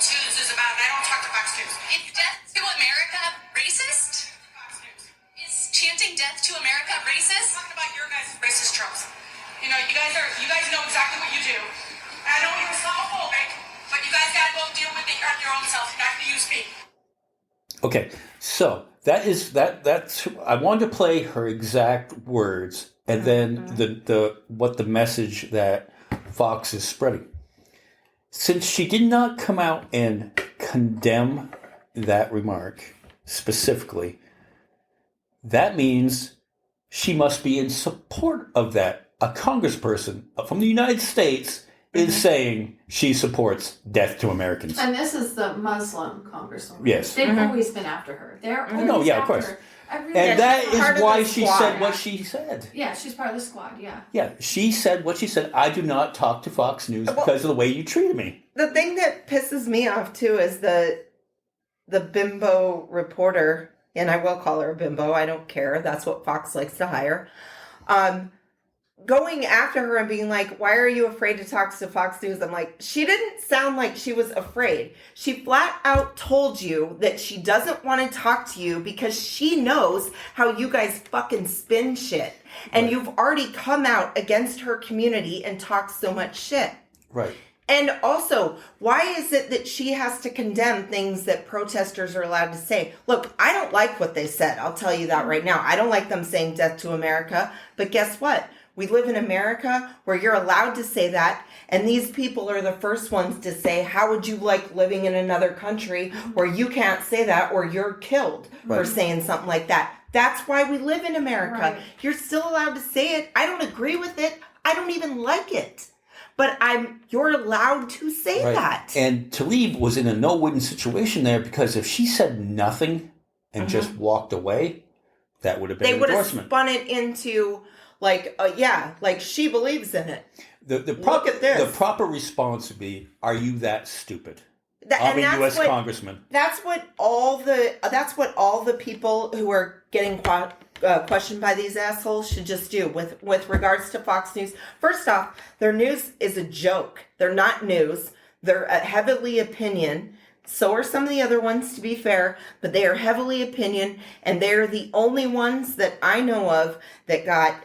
News is about, and I don't talk to Fox News. Is "Death to America" racist? Fox News. Is chanting "Death to America" I'm racist? talking about your guys' racist tropes. You guys know exactly what you do. I know you're Islamophobic, but you guys gotta go deal with it on your own self. You have to use me. Okay, so that's I wanted to play her exact words and then the message that Fox is spreading. Since she did not come out and condemn that remark specifically, that means she must be in support of that. A congressperson from the United States is saying she supports death to Americans. And this is the Muslim congresswoman. Yes. They've always been after her. They're always No, yeah, of after course. her. And that she's part is of why the she squad. said what she said. Yeah, she's part of the squad, yeah. Yeah, she said what she said. I do not talk to Fox News because of the way you treated me. The thing that pisses me off too is the bimbo reporter, and I will call her a bimbo. I don't care. That's what Fox likes to hire. going after her and being like, why are you afraid to talk to Fox News? I'm like, she didn't sound like she was afraid. She flat out told you that she doesn't want to talk to you because she knows how you guys fucking spin shit. And you've already come out against her community and talked so much shit. Right. And also, why is it that she has to condemn things that protesters are allowed to say? Look, I don't like what they said. I'll tell you that right now. I don't like them saying death to America. But guess what? We live in America where you're allowed to say that. And these people are the first ones to say, how would you like living in another country where you can't say that or you're killed for saying something like that? That's why we live in America. Right. You're still allowed to say it. I don't agree with it. I don't even like it. But you're allowed to say that. And Tlaib was in a no-win situation there because if she said nothing and just walked away, that would have been they an would have endorsement. spun it into like she believes in it. Look at this. The proper response would be, "Are you that stupid?" And that's U.S. what- congressman. That's what all the people who are getting questioned by these assholes should just do with regards to Fox News. First off, their news is a joke. They're not news. They're heavily opinion. So are some of the other ones, to be fair, but they are heavily opinion, and they're the only ones that I know of that got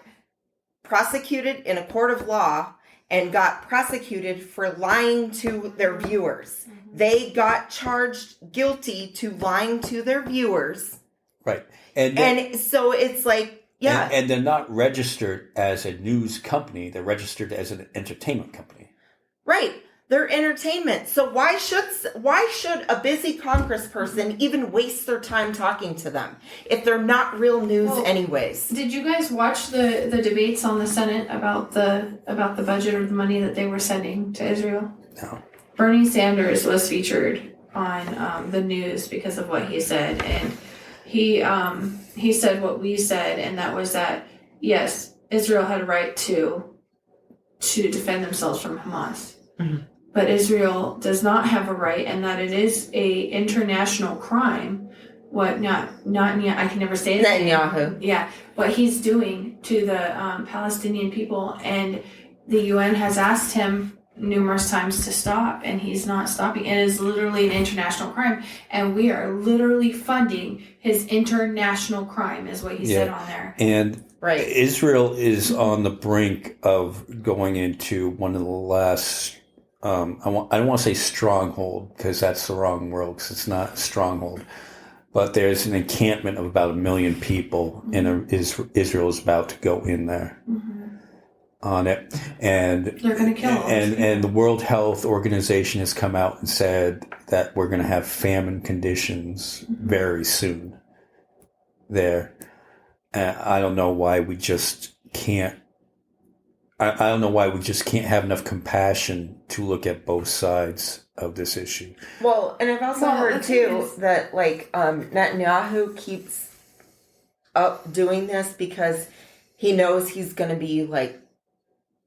prosecuted in a court of law and got prosecuted for lying to their viewers. They got charged guilty to lying to their viewers. Right. And so it's like, yeah. And they're not registered as a news company. They're registered as an entertainment company. Right. They're entertainment. So why should a busy congressperson even waste their time talking to them if they're not real news anyways? Did you guys watch the debates on the Senate about the budget or the money that they were sending to Israel? No. Bernie Sanders was featured on the news because of what he said, and he said what we said, and that was that yes, Israel had a right to defend themselves from Hamas. Mm-hmm. But Israel does not have a right, and that it is a international crime. What I can never say it. Netanyahu. Yeah, what he's doing to the Palestinian people, and the UN has asked him numerous times to stop, and he's not stopping. It is literally an international crime, and we are literally funding his international crime, is what he said on there. And right. Israel is on the brink of going into one of the last. I don't want to say stronghold because that's the wrong word because it's not a stronghold. But there's an encampment of about 1 million people, and Israel is about to go in there on it. And they're going to kill all those people. And the World Health Organization has come out and said that we're going to have famine conditions very soon there. I don't know why we just can't. I don't know why we just can't have enough compassion to look at both sides of this issue. Well, and I've also heard too that Netanyahu keeps up doing this because he knows he's going to be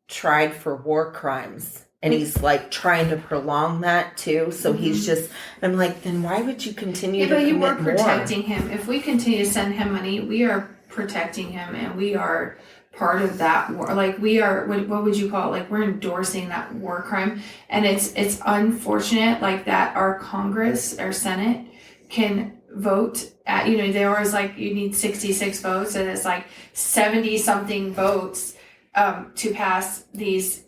tried for war crimes, and he's trying to prolong that too. So he's just. I'm like, then why would you continue to commit more? But you were protecting him. If we continue to send him money, we are protecting him, and we are part of that war. We are, what would you call it? We're endorsing that war crime. And it's unfortunate that our Congress, our Senate can vote at, they always you need 66 votes, and it's 70 something votes to pass these.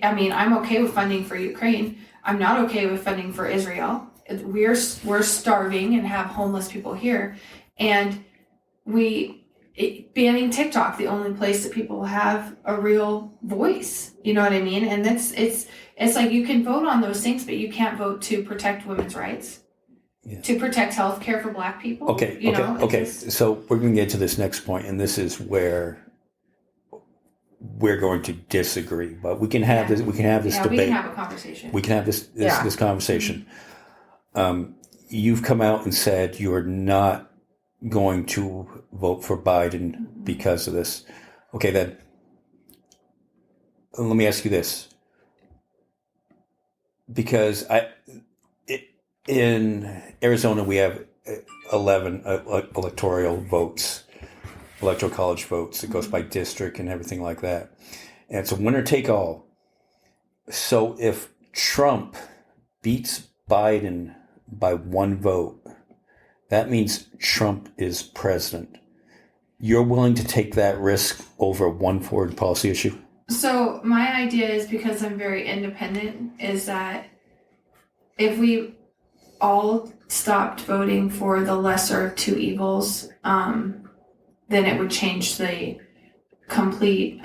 I'm okay with funding for Ukraine. I'm not okay with funding for Israel. We're starving and have homeless people here. And banning TikTok, the only place that people have a real voice. You know what I mean? And it's you can vote on those things, but you can't vote to protect women's rights, to protect health care for Black people. Okay. So we're going to get to this next point, and this is where we're going to disagree. But we can have this. We can have this debate. We can have a conversation. We can have this conversation. You've come out and said you're not going to vote for Biden because of this. Okay, then let me ask you this. Because in Arizona we have 11 electoral votes. electoral college votes. It goes by district and everything like that. And it's a winner take all. So if Trump beats Biden by one vote, that means Trump is president. You're willing to take that risk over one foreign policy issue? So my idea is, because I'm very independent, is that if we all stopped voting for the lesser of two evils, then it would change the complete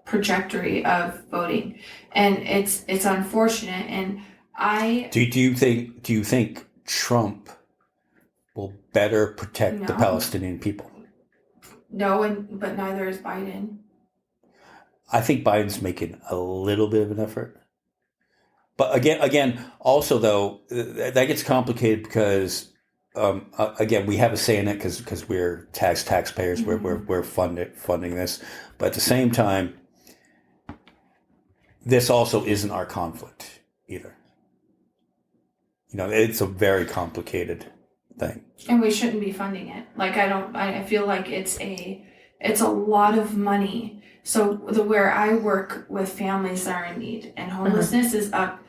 trajectory of voting. And it's unfortunate. And do you think Trump will better protect the Palestinian people? No, but neither is Biden. I think Biden's making a little bit of an effort. But again, also though, that gets complicated because, again, we have a say in it because we're taxpayers. Mm-hmm. We're funding this, but at the same time, this also isn't our conflict either. It's a very complicated thing, and we shouldn't be funding it. Like I feel like it's a lot of money. So where I work with families that are in need, and homelessness is up.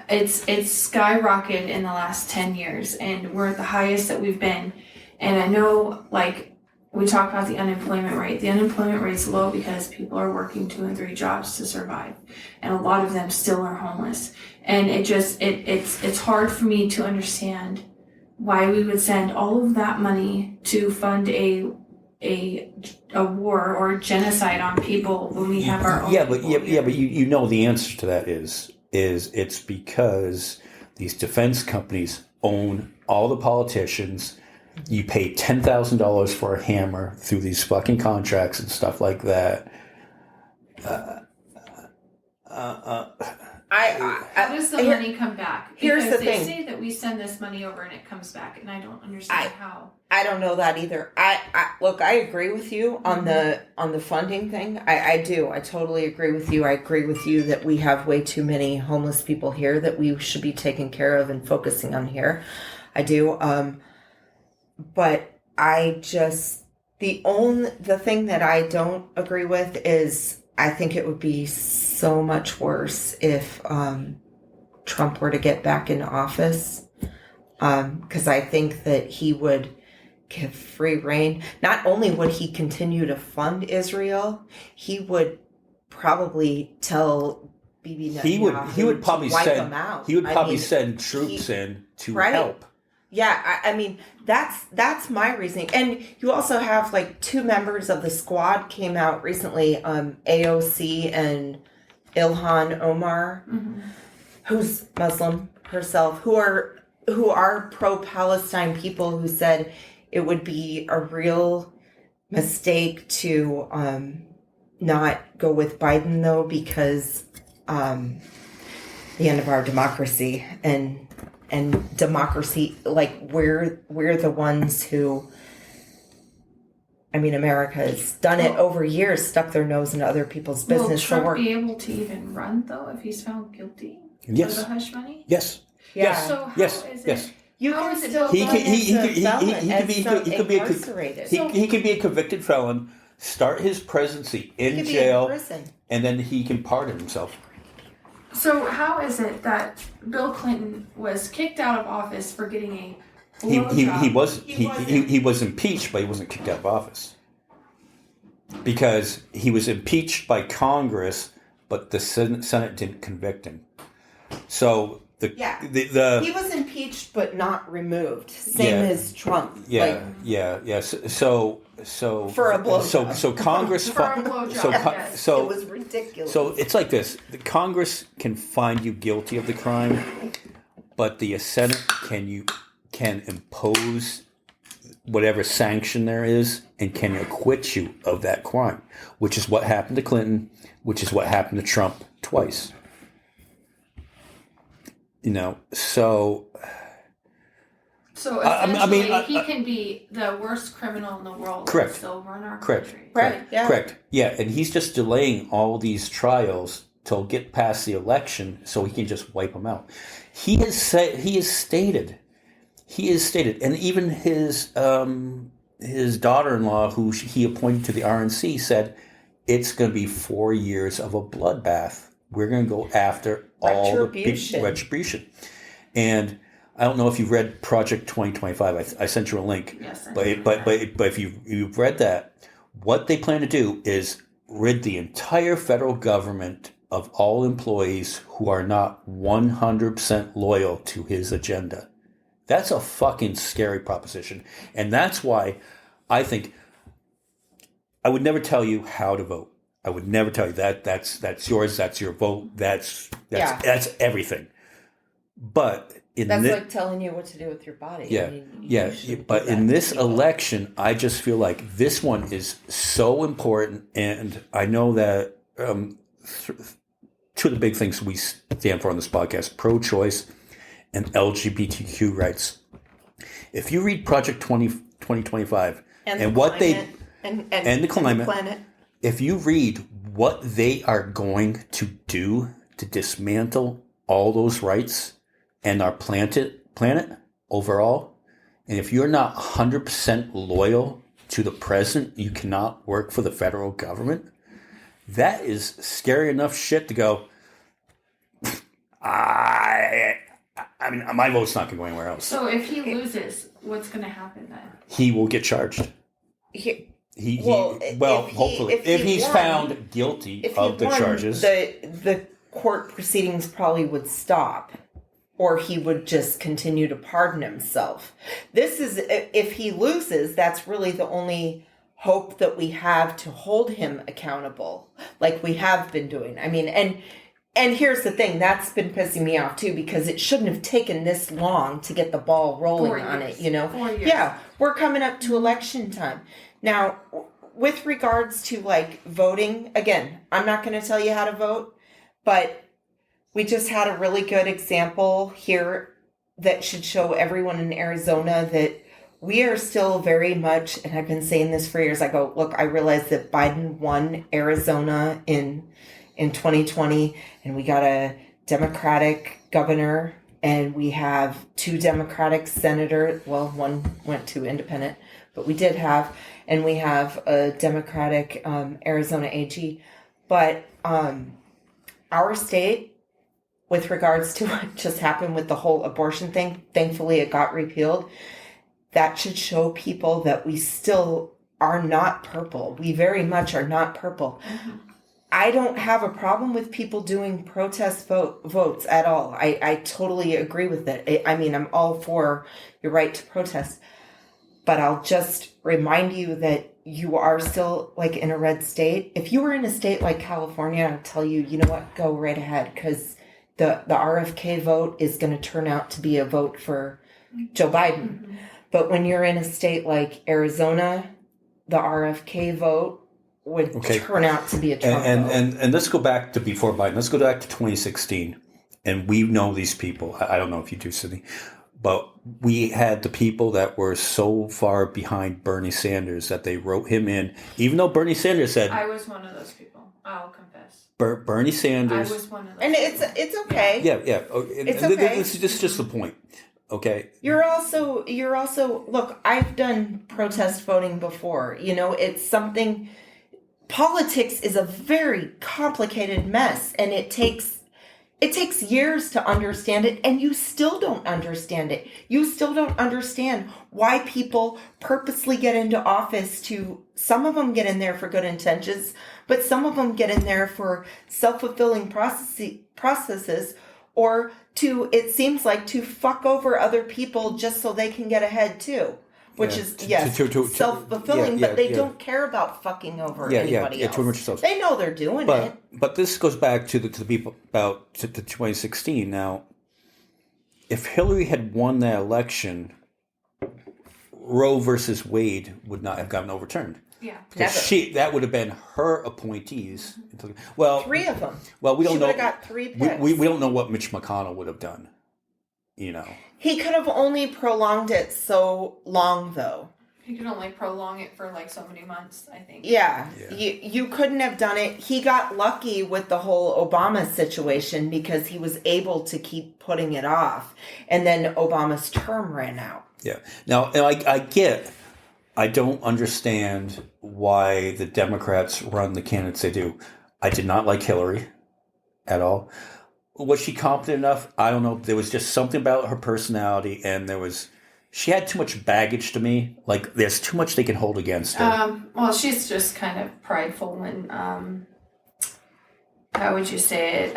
It's skyrocketed in the last 10 years, and we're at the highest that we've been. And I know, like, we talk about the unemployment rate. The unemployment rate's low because people are working 2 and 3 jobs to survive, and a lot of them still are homeless. And it's hard for me to understand why we would send all of that money to fund a war or genocide on people when we have our own. But you know the answer to that is it's because these defense companies own all the politicians. You pay $10,000 for a hammer through these fucking contracts and stuff like that. How does the money come back? Here's Because the they thing. say that we send this money over and it comes back, and I don't understand how. I don't know that either. Look, I agree with you on the funding thing. I do. I totally agree with you. I agree with you that we have way too many homeless people here that we should be taking care of and focusing on here. I do. But I just the thing that I don't agree with is I think it would be so much worse if Trump were to get back in office. Because I think that he would give free reign. Not only would he continue to fund Israel, he would probably tell Bibi Netanyahu he would probably wipe send them out. He would probably send troops in to help. Yeah, I mean that's my reasoning. And you also have like 2 members of the squad came out recently, AOC and Ilhan Omar, who's Muslim herself, who are pro-Palestine people, who said it would be a real mistake to not go with Biden, though, because the end of our democracy and democracy, like we're the ones who, I mean, America has done it over years, stuck their nose into other people's business. Will Trump be able to even run, though, if he's found guilty of the hush money? Yes. Yeah. So how yes. is Yes. it? You How can is it still he run could- he could be a convicted felon, start his presidency in jail, and then he can pardon himself. So how is it that Bill Clinton was kicked out of office for getting a He blowjob? he was impeached, but he wasn't kicked out of office because he was impeached by Congress, but the Senate didn't convict him. So the he was impeached but not removed, same as Trump. So for a blowjob. So Congress For a blowjob, so it was ridiculous. So it's like this: the Congress can find you guilty of the crime, but the Senate can impose whatever sanction there is and can acquit you of that crime, which is what happened to Clinton, which is what happened to Trump twice. So essentially, he can be the worst criminal in the world and still run our country. Correct. Yeah, and he's just delaying all these trials till get past the election so he can just wipe them out. He has stated, and even his his daughter-in-law, who he appointed to the RNC, said it's going to be 4 years of a bloodbath. We're going to go after all the retribution. And I don't know if you've read Project 2025. I sent you a link. Yes, but if you've read that, what they plan to do is rid the entire federal government of all employees who are not 100% loyal to his agenda. That's a fucking scary proposition. And that's why I think I would never tell you how to vote. I would never tell you that's yours, that's your vote, that's everything. But that's like telling you what to do with your body. Yeah, I mean, but in this election, I just feel like this one is so important, and I know that two of the big things we stand for on this podcast: pro-choice and LGBTQ rights. If you read Project 2025 and what they and the climate, planet. If you read what they are going to do to dismantle all those rights and our planet overall, and if you're not 100% loyal to the president, you cannot work for the federal government. That is scary enough shit to go, I mean, my vote's not going to go anywhere else. So if he loses, what's going to happen then? He will get charged. Hopefully, if he's found guilty of the charges, the court proceedings probably would stop, or he would just continue to pardon himself. This is, if he loses, that's really the only hope that we have to hold him accountable, like we have been doing. I mean, and here's the thing, that's been pissing me off too, because it shouldn't have taken this long to get the ball rolling on it, you know? 4 years. Yeah, we're coming up to election time. Now, with regards to like voting, again, I'm not going to tell you how to vote, but we just had a really good example here that should show everyone in Arizona that we are still very much, and I've been saying this for years, I go, look, I realize that Biden won Arizona in 2020, and we got a Democratic governor, and we have 2 Democratic senators. Well, one went to independent, but we did have, and we have a Democratic Arizona AG. But our state, with regards to what just happened with the whole abortion thing, thankfully it got repealed. That should show people that we still are not purple. We very much are not purple. Mm-hmm. I don't have a problem with people doing protest votes at all. I totally agree with it. I mean, I'm all for your right to protest. But I'll just remind you that you are still like in a red state. If you were in a state like California, I'll tell you, you know what, go right ahead. Because the RFK vote is going to turn out to be a vote for Joe Biden. Mm-hmm. But when you're in a state like Arizona, the RFK vote would turn out to be a Trump vote. And let's go back to before Biden. Let's go back to 2016. And we know these people. I don't know if you do, Cydni. But we had the people that were so far behind Bernie Sanders that they wrote him in. Even though Bernie Sanders said... I was one of those people. I'll confess. Bernie Sanders... I was one of those And it's okay. Yeah. It's okay. This is just the point. Okay. You're also look, I've done protest voting before. You know, it's something, politics is a very complicated mess, and it takes years to understand it, and you still don't understand it. You still don't understand why people purposely get into office some of them get in there for good intentions, but some of them get in there for self-fulfilling processes, or it seems like to fuck over other people just so they can get ahead too. Which is, yes, self-fulfilling, but they don't care about fucking over anybody else. They know they're doing it. But this goes back to the people about to 2016. Now, if Hillary had won that election, Roe versus Wade would not have gotten overturned. Yeah. Because that would have been her appointees. Well, 3 of them. Well, we don't know. She would have got 3 picks. We don't know what Mitch McConnell would have done. You know. He could have only prolonged it so long, though. He could only prolong it for like so many months, I think. Yeah. You couldn't have done it. He got lucky with the whole Obama situation because he was able to keep putting it off. And then Obama's term ran out. Yeah. Now, I get I don't understand why the Democrats run the candidates they do. I did not like Hillary at all. Was she competent enough? I don't know. There was just something about her personality, and she had too much baggage to me. Like, there's too much they can hold against her. Well, she's just kind of prideful and, how would you say it?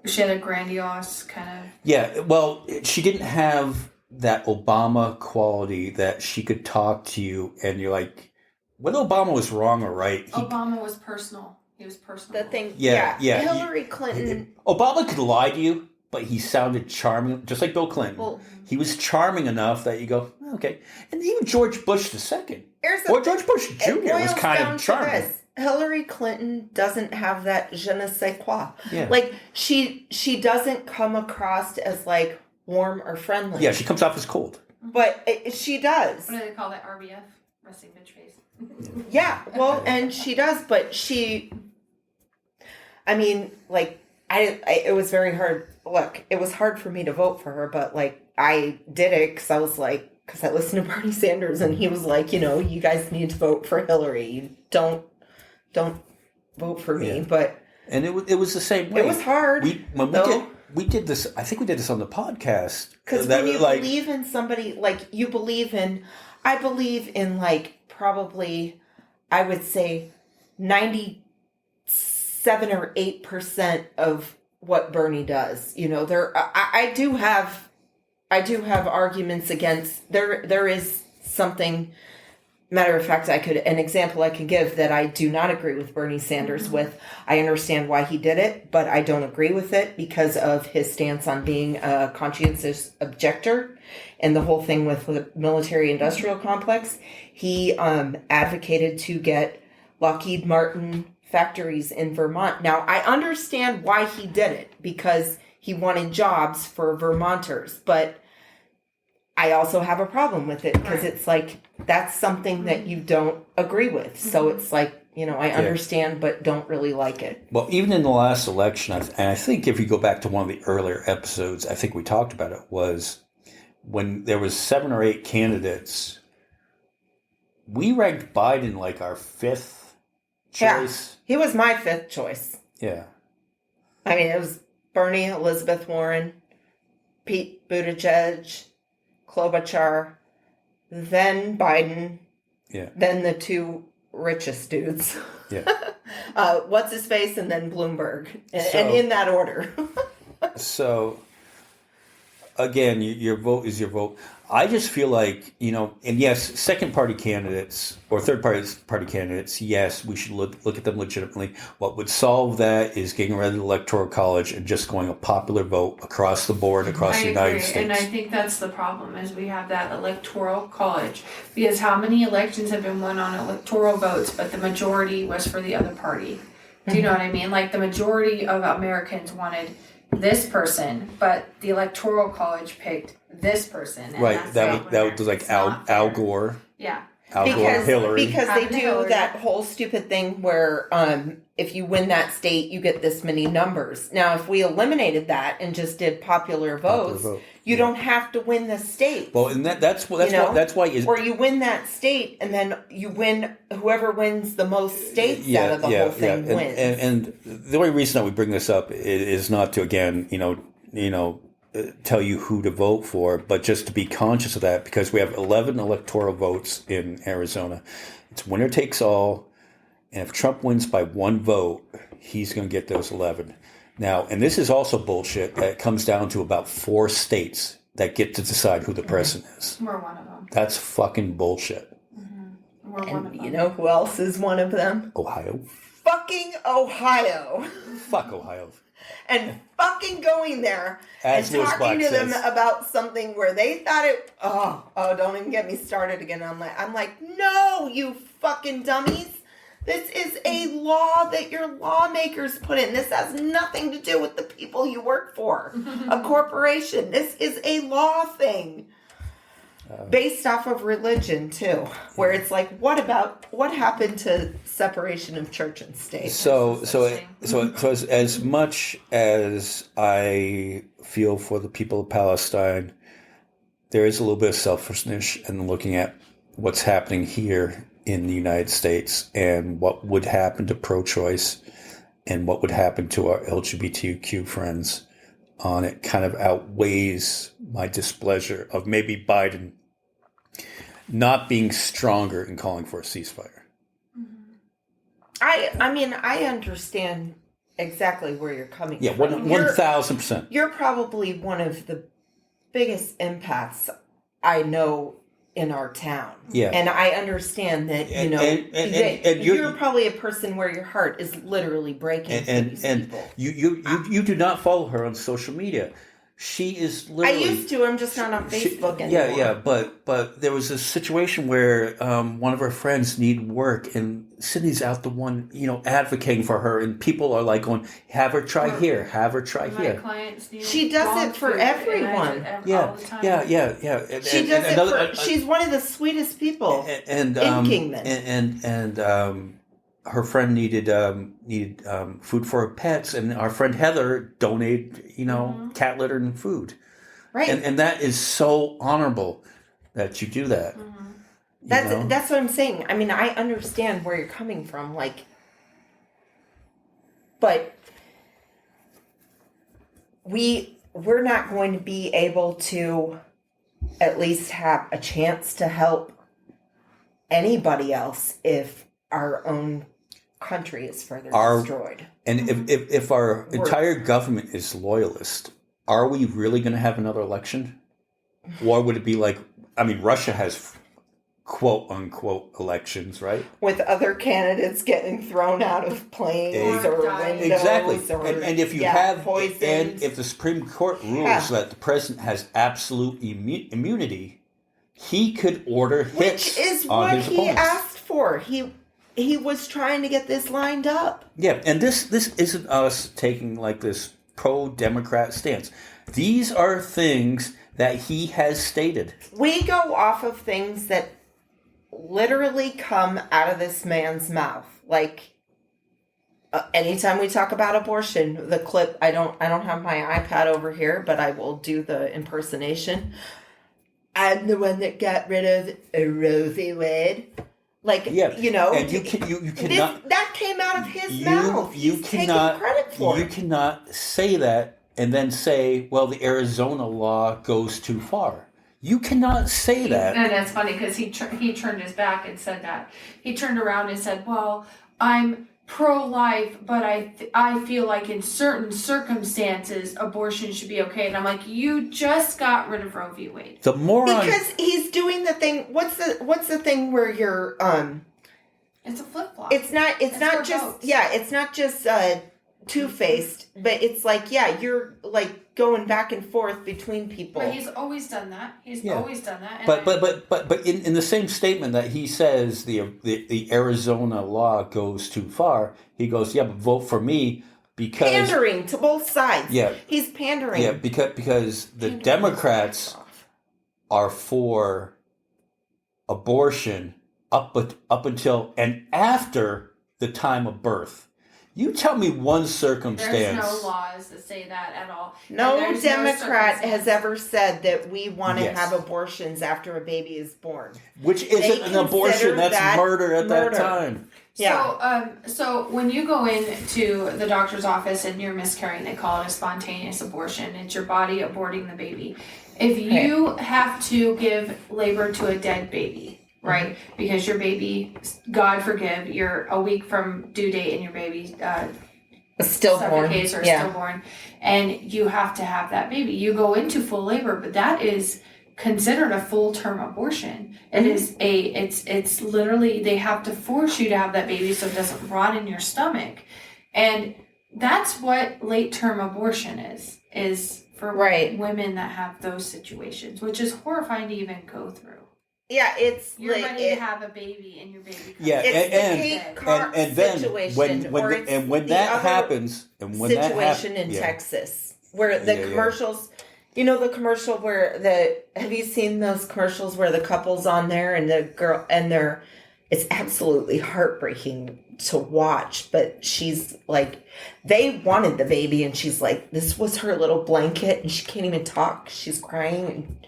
She had a grandiose kind of... Yeah, well, she didn't have that Obama quality that she could talk to you, and you're like, whether Obama was wrong or right. Obama was personal. He was personal. The thing, Yeah. Hillary Clinton. Obama could lie to you, but he sounded charming, just like Bill Clinton. Well, he was charming enough that you go, okay. And even George Bush II. Or George Bush Jr. was kind of charming. Hillary Clinton doesn't have that je ne sais quoi. Yeah. Like, she doesn't come across as, like, warm or friendly. Yeah, she comes off as cold. But she does. What do they call that? RBF? Resting bitch face. Yeah, well, and she does, but I mean, like, it was very hard. Look, it was hard for me to vote for her, but, like, I did it because I listened to Bernie Sanders, and he was like, you guys need to vote for Hillary. Don't vote for me. Yeah. But and it was the same way. it was hard. We did this. I think we did this on the podcast. Because when you believe in somebody, like, I believe in, like, probably, I would say 97 or 8% of what Bernie does. I do have arguments against, there is something, matter of fact, an example I could give that I do not agree with Bernie Sanders with. I understand why he did it, but I don't agree with it because of his stance on being a conscientious objector and the whole thing with the military-industrial complex. He advocated to get Lockheed Martin factories in Vermont. Now, I understand why he did it because he wanted jobs for Vermonters, but I also have a problem with it because it's like, that's something that you don't agree with. So it's like, I understand, but don't really like it. Well, even in the last election, and I think if you go back to one of the earlier episodes, I think we talked about it, was when there was 7 or 8 candidates, we ranked Biden like our 5th choice. Yeah, he was my 5th choice. Yeah. I mean, it was Bernie, Elizabeth Warren, Pete Buttigieg, Klobuchar, then Biden, then the 2 richest dudes. Yeah. What's his face, and then Bloomberg, and in that order. So, again, your vote is your vote. I just feel like, and yes, second party candidates or third party candidates, yes, we should look at them legitimately. What would solve that is getting rid of the Electoral College and just going a popular vote across the board, across the United States. And I think that's the problem, is we have that Electoral College. Because how many elections have been won on electoral votes, but the majority was for the other party? Do you know what I mean? Like, the majority of Americans wanted this person, but the Electoral College picked this person. And right. That was like Al Gore. Yeah. Al Gore, Hillary. Because they do that whole stupid thing where if you win that state, you get this many numbers. Now, if we eliminated that and just did popular votes, you don't have to win the state. Well, and that's why. Or you win that state, and then you win. Whoever wins the most states out of the whole thing wins. And the only reason that we bring this up is not to again, tell you who to vote for, but just to be conscious of that, because we have 11 electoral votes in Arizona. It's winner takes all, and if Trump wins by 1 vote, he's going to get those 11. Now, and this is also bullshit, that it comes down to about 4 states that get to decide who the president is. We're one of them. That's fucking bullshit. Mm-hmm. We're one of them. You know who else is one of them? Ohio. Fucking Ohio. Fuck Ohio. And fucking going there and talking to them about something where they thought it. Oh, don't even get me started again. I'm like, no, you fucking dummies. This is a law that your lawmakers put in. This has nothing to do with the people you work for. A corporation. This is a law thing. Based off of religion, too. Where it's like, what happened to separation of church and state? So as much as I feel for the people of Palestine, there is a little bit of selfishness in looking at what's happening here in the United States and what would happen to pro-choice and what would happen to our LGBTQ friends on it kind of outweighs my displeasure of maybe Biden not being stronger in calling for a ceasefire. I mean, I understand exactly where you're coming Yeah, from. 1,000%. You're probably one of the biggest empaths I know in our town. Yeah. And I understand that, you know, and you're probably a person where your heart is literally breaking for these people. You do not follow her on social media. She is literally... I used to. I'm just not on Facebook anymore. Yeah, but there was a situation where one of her friends needed work, and Cydni's out the one, advocating for her, and people are like going, have her try here, have her try here. Clients need She does it for everyone. All the time. Yeah. She does it for... she's one of the sweetest people in Kingman. And her friend needed food for her pets, and our friend Heather donated, cat litter and food. Right. And that is so honorable that you do that. Mm-hmm. That's what I'm saying. I mean, I understand where you're coming from, but we're not going to be able to at least have a chance to help anybody else if our own country is further destroyed. And if our entire government is loyalist, are we really going to have another election? Or would it be like, Russia has quote unquote elections, right? With other candidates getting thrown out of planes or windows. Exactly. Or, and if you have poisoned. And if the Supreme Court rules that the president has absolute immunity, he could order hits which is on what his he opponents. asked for. He was trying to get this lined up. Yeah, and this isn't us taking like this pro-Democrat stance. These are things that he has stated. We go off of things that literally come out of this man's mouth. Like anytime we talk about abortion, the clip, I don't have my iPad over here, but I will do the impersonation. I'm the one that got rid of Roe v. Wade. And you cannot. That came out of his mouth. He's taking credit for it. You cannot say that and then say, "Well, the Arizona law goes too far." You cannot say that. And that's funny because he turned his back and said that. He turned around and said, "Well, I'm pro-life, but I feel like in certain circumstances abortion should be okay." And I'm like, you just got rid of Roe v. Wade. The moron. Because he's doing the thing. What's the thing where you're It's a flip flop. It's not just two-faced, but it's like you're like going back and forth between people. But he's always done that. Always done that. But in the same statement that he says the Arizona law goes too far, he goes, but vote for me because pandering to both sides. Yeah, he's pandering. Yeah, because the Democrats are for abortion up until and after the time of birth. You tell me one circumstance. There's no laws that say that at all. No Democrat has ever said that we want to have abortions after a baby is born. Which isn't an abortion, that's murder at that time. Yeah. So when you go into the doctor's office and you're miscarrying, they call it a spontaneous abortion. It's your body aborting the baby. If you have to give labor to a dead baby, right? Because your baby, God forgive, you're a week from due date and your baby stillborn stillborn, and you have to have that baby. You go into full labor, but that is considered a full-term abortion. It is it's literally, they have to force you to have that baby so it doesn't rot in your stomach. And that's what late-term abortion is for women that have those situations, which is horrifying to even go through. Yeah, you're ready to have a baby, and your baby comes and then when that happens, and when situation in Texas where the commercials, the commercial where have you seen those commercials where the couple's on there and the girl and it's absolutely heartbreaking to watch, but she's like, they wanted the baby and she's like, this was her little blanket and she can't even talk, she's crying and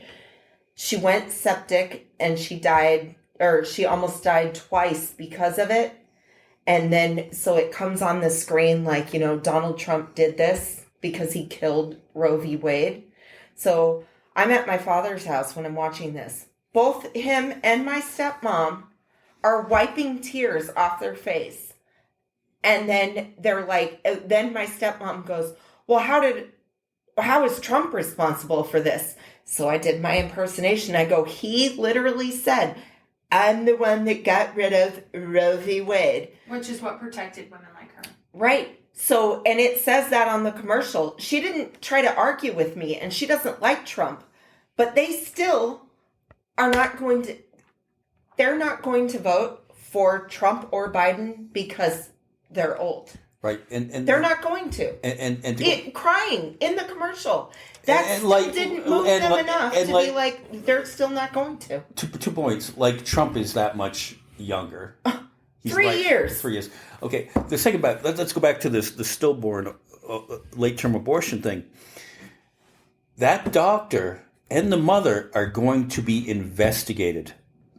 she went septic and she died or she almost died twice because of it. And then, so it comes on the screen like, Donald Trump did this because he killed Roe v. Wade. So I'm at my father's house when I'm watching this. Both him and my stepmom are wiping tears off their face. And then they're like, then my stepmom goes, well, how is Trump responsible for this? So I did my impersonation. I go, he literally said, I'm the one that got rid of Roe v. Wade. Which is what protected women like her. Right. So, and it says that on the commercial. She didn't try to argue with me, and she doesn't like Trump. But they still are not going to, they're not going to vote for Trump or Biden because they're old. Right. And they're not going to. And crying in the commercial. That didn't move them enough to be like, they're still not going to. 2 points. Like, Trump is that much younger. He's 3 years. 3 years. Okay. The second back. Let's go back to the stillborn, late-term abortion thing. That doctor and the mother are going to be investigated.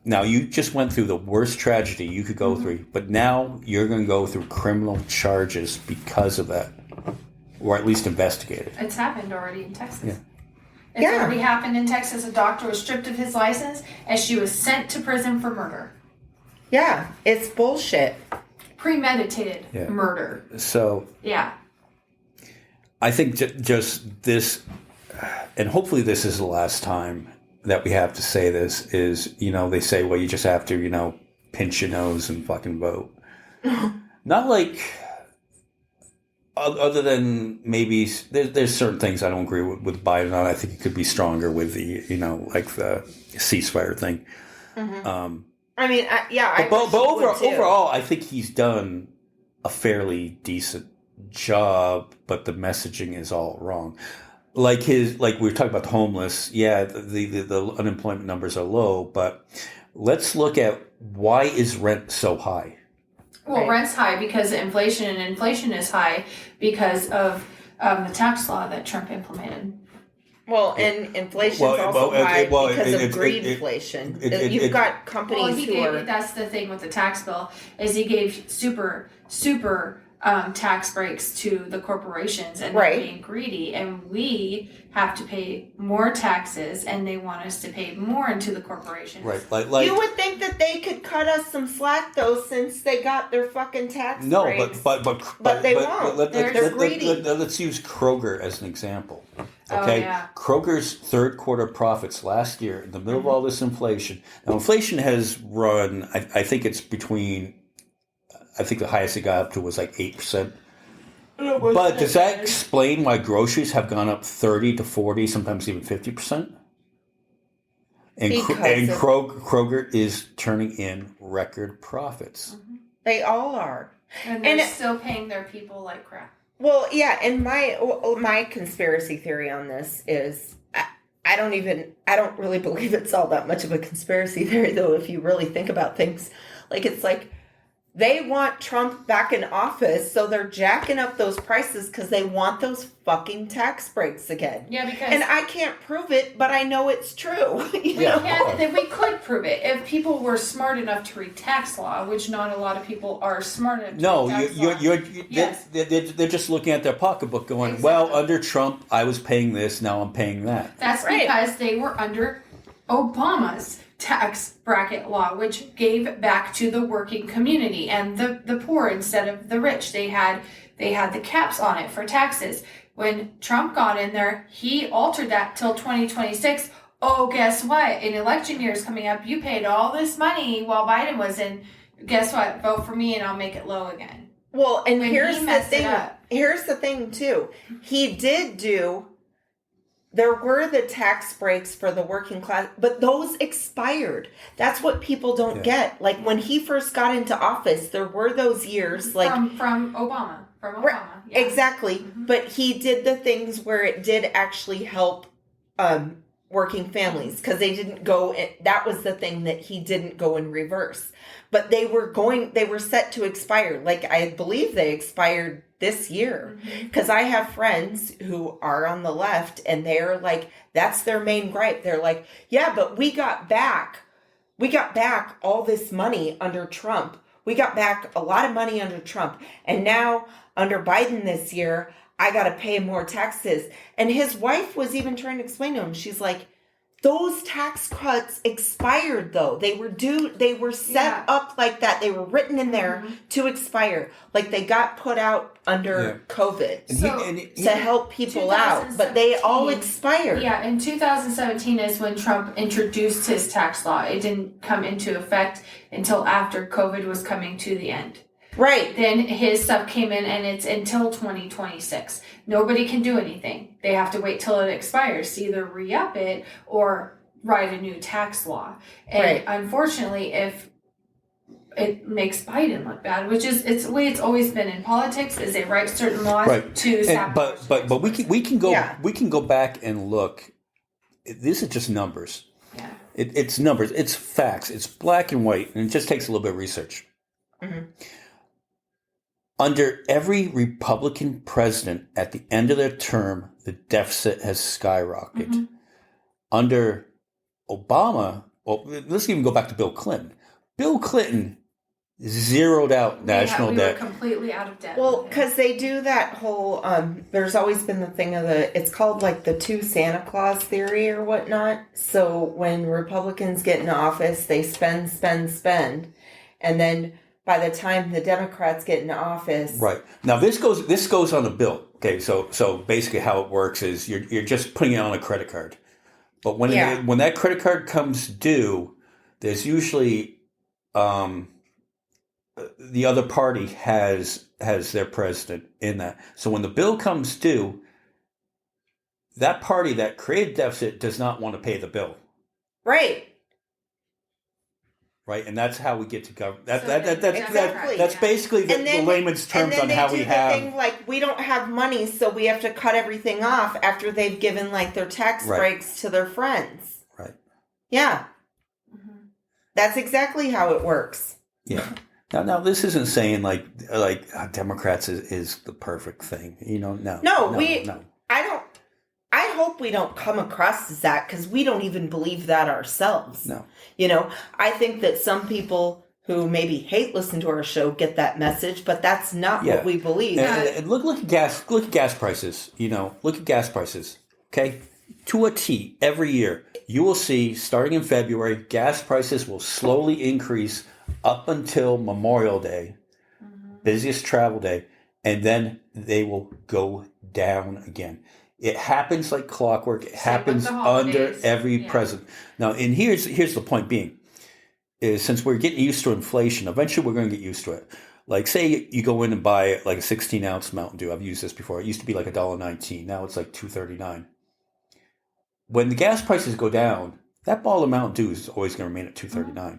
Now, you just went through the worst tragedy you could go through, but now you're going to go through criminal charges because of that, or at least investigated. It's happened already in Texas. Yeah. It's already happened in Texas. A doctor was stripped of his license and she was sent to prison for murder. Yeah, it's bullshit. Premeditated murder. So, yeah. I think just this, and hopefully this is the last time that we have to say this, is, they say, well, you just have to, pinch your nose and fucking vote. Not like, other than maybe, there's certain things I don't agree with Biden on. I think it could be stronger with the, like the ceasefire thing. Mm-hmm. But overall, I think he's done a fairly decent job, but the messaging is all wrong. Like we were talking about the homeless. Yeah, the unemployment numbers are low, but let's look at why is rent so high? Well, rent's high because of inflation, and inflation is high because of the tax law that Trump implemented. Well, and inflation's also high because of greedflation. You've got companies that's the thing with the tax bill, is he gave super tax breaks to the corporations, and they're being greedy, and we have to pay more taxes, and they want us to pay more into the corporations. Right, like you would think that they could cut us some slack though, since they got their fucking tax breaks. No, but they won't. They're greedy. Let's use Kroger as an example. Okay, Kroger's third quarter profits last year, in the middle of all this inflation. Now, inflation has run. I think it's between. I think the highest it got up to was like 8%. But does that explain why groceries have gone up 30 to 40, sometimes even 50%? And Kroger is turning in record profits. Mm-hmm. They all are. And they're still paying their people like crap. Well, yeah, and my conspiracy theory on this is I don't really believe it's all that much of a conspiracy theory, though, if you really think about things. It's like they want Trump back in office, so they're jacking up those prices because they want those fucking tax breaks again. Yeah, and I can't prove it, but I know it's true. We could prove it if people were smart enough to read tax law, which not a lot of people are smart enough to read tax law. They're just looking at their pocketbook going, exactly. Well, under Trump, I was paying this, now I'm paying that. That's because they were under Obama's tax bracket law, which gave back to the working community and the poor instead of the rich. They had the caps on it for taxes. When Trump got in there, he altered that till 2026. Oh, guess what? In election years coming up, you paid all this money while Biden was in. Guess what? Vote for me and I'll make it low again. Well, and here's the thing. Here's the thing too. He did do. There were the tax breaks for the working class, but those expired. That's what people don't get. Like when he first got into office, there were those years like from Obama. Yeah. Exactly. Mm-hmm. But he did the things where it did actually help working families, because they didn't go. That was the thing that he didn't go in reverse. But they were set to expire. Like I believe they expired this year, because I have friends who are on the left and they're like, that's their main gripe. They're like, yeah, but we got back We got back all this money under Trump. We got back a lot of money under Trump. And now under Biden this year, I got to pay more taxes. And his wife was even trying to explain to him. She's like, those tax cuts expired though. They were set up like that. They were written in there to expire. Like they got put out under COVID to help people out. But they all expired. Yeah, in 2017 is when Trump introduced his tax law. It didn't come into effect until after COVID was coming to the end. Right. Then his stuff came in and it's until 2026. Nobody can do anything. They have to wait till it expires to either re-up it or write a new tax law. And unfortunately, if it makes Biden look bad, which is it's the way it's always been in politics, is they write certain laws to sabotage. But we can go back and look. These are just numbers. Yeah. It's numbers. It's facts. It's black and white, and it just takes a little bit of research. Mm-hmm. Under every Republican president, at the end of their term, the deficit has skyrocketed. Mm-hmm. Under Obama, well, let's even go back to Bill Clinton. Bill Clinton zeroed out national debt. We were completely out of debt. Well, because they do that whole, there's always been the thing of it's called like the two Santa Claus theory or whatnot. So when Republicans get in office, they spend. And then by the time the Democrats get in office. Right. Now this goes on a bill. Okay, so basically how it works is you're just putting it on a credit card. But when that credit card comes due, there's usually the other party has their president in that. So when the bill comes due, that party that created deficit does not want to pay the bill. Right. Right, and that's how we get to government. That's basically the layman's terms on how we have. Thing, like we don't have money, so we have to cut everything off after they've given like their tax breaks to their friends. Right. Yeah. Mm-hmm. That's exactly how it works. Yeah. Now this isn't saying like Democrats is the perfect thing. No. I hope we don't come across as that because we don't even believe that ourselves. No. I think that some people who maybe hate listening to our show get that message, but that's not what we believe. And look at gas prices. Look at gas prices. Okay, to a T every year. You will see starting in February, gas prices will slowly increase up until Memorial Day, busiest travel day, and then they will go down again. It happens like clockwork. It happens under every president. Now, and here's the point being, is since we're getting used to inflation, eventually we're going to get used to it. Like, say you go in and buy like a 16-ounce Mountain Dew. I've used this before. It used to be like $1.19. Now it's like $2.39. When the gas prices go down, that bottle of Mountain Dew is always going to remain at $2.39. Mm-hmm.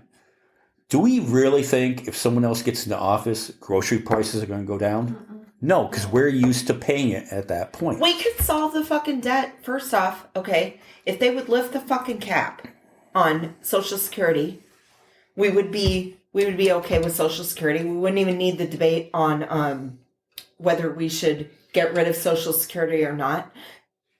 Do we really think if someone else gets into office, grocery prices are going to go down? Mm-hmm. No, because we're used to paying it at that point. We could solve the fucking debt. First off, okay, if they would lift the fucking cap on Social Security, we would be okay with Social Security. We wouldn't even need the debate on whether we should get rid of Social Security or not.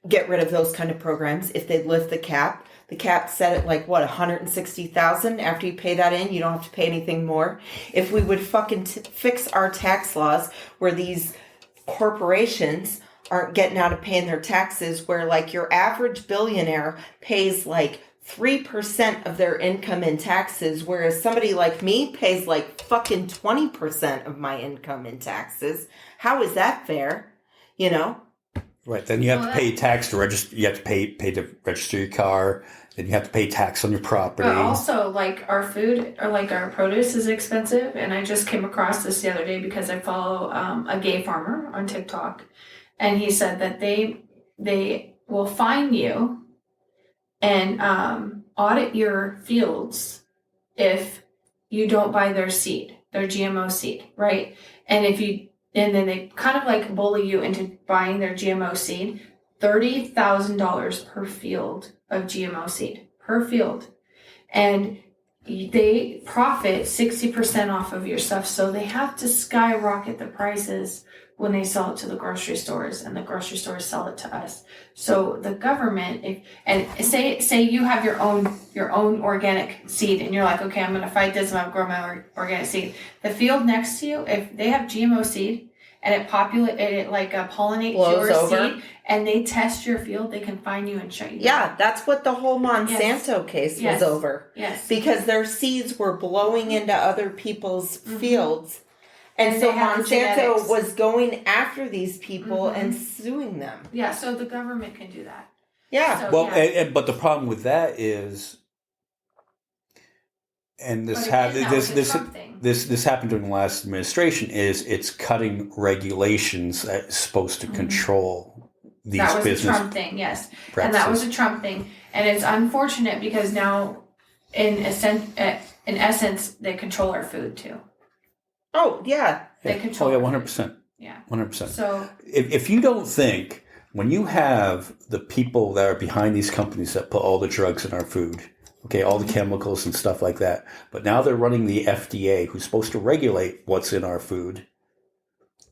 Get rid of those kind of programs if they'd lift the cap. The cap set at like what, $160,000. After you pay that in, you don't have to pay anything more. If we would fucking fix our tax laws where these corporations aren't getting out of paying their taxes, where like your average billionaire pays like 3% of their income in taxes, whereas somebody like me pays like fucking 20% of my income in taxes. How is that fair? Right. Then you have to pay tax to register. You have to pay to register your car. Then you have to pay tax on your property. But also, like our food or like our produce is expensive. And I just came across this the other day because I follow a gay farmer on TikTok, and he said that they will fine you and audit your fields if you don't buy their seed, their GMO seed, right? And then they kind of like bully you into buying their GMO seed, $30,000 per field of GMO seed, per field. And they profit 60% off of your stuff, so they have to skyrocket the prices when they sell it to the grocery stores, and the grocery stores sell it to us. So the government, say you have your own organic seed, and you're like, okay, I'm going to fight this, I'm going to grow my organic seed. The field next to you, if they have GMO seed and it pollinates Blows your over. seed, and they test your field, they can fine you and shut you down. Yeah, that's what the whole Monsanto case Yes. was over. Yes. Because their seeds were blowing into other people's fields. And And so they have the Monsanto genetics. was going after these people and suing them. Yeah, so the government can do that. Yeah. So, Well, yeah. but the problem with that is, and But again, that was a Trump thing. this happened during the last administration, is it's cutting regulations that's supposed to control these That was a business Trump thing, yes. practices. And that was a Trump thing. And it's unfortunate because now, in essence, they control our food too. Oh, yeah. They control. Oh yeah, our food. 100%. Yeah. 100%. So If you don't think, when you have the people that are behind these companies that put all the drugs in our food, okay, all the chemicals and stuff like that, but now they're running the FDA, who's supposed to regulate what's in our food,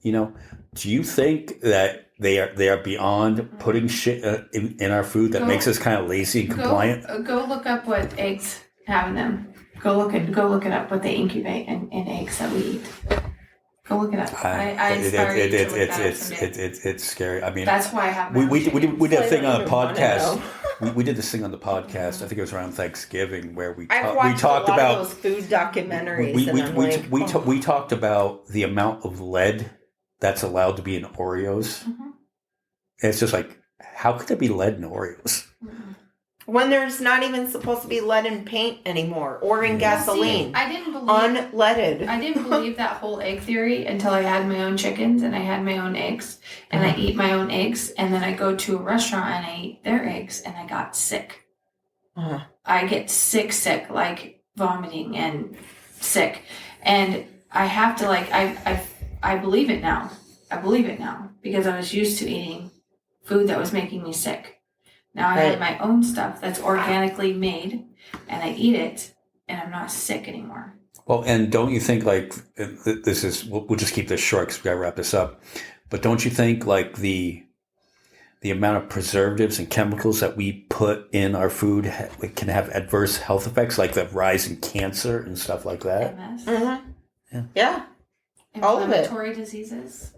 do you think that they are beyond putting shit in our food that makes us kind of lazy and compliant? Go look up what eggs have in them. Go look it up, what they incubate in eggs that we eat. Go look it up. I inspire you to look that up someday. It's scary. I mean, That's why I have. we did a thing on a even wanna podcast. We did this thing on the podcast. I think it was around Thanksgiving where we I've watched talked a lot about of those food documentaries. we talked about the amount of lead that's allowed to be in Oreos. Mm-hmm. And it's just like, how could there be lead in Oreos? When there's not even supposed to be lead in paint anymore or in gasoline. See, I didn't believe Unleaded. I didn't believe that whole egg theory until I had my own chickens and I had my own eggs and I eat my own eggs, and then I go to a restaurant and I eat their eggs and I got sick. Uh-huh. I get sick, like vomiting and sick. And I have to I believe it now. I believe it now because I was used to eating food that was making me sick. Now I have my own stuff that's organically made and I eat it and I'm not sick anymore. Well, and don't you think this is, we'll just keep this short because we got to wrap this up. But don't you think the amount of preservatives and chemicals that we put in our food can have adverse health effects, like the rise in cancer and stuff like that? MS. Mm-hmm. Yeah. All of it. Inflammatory diseases.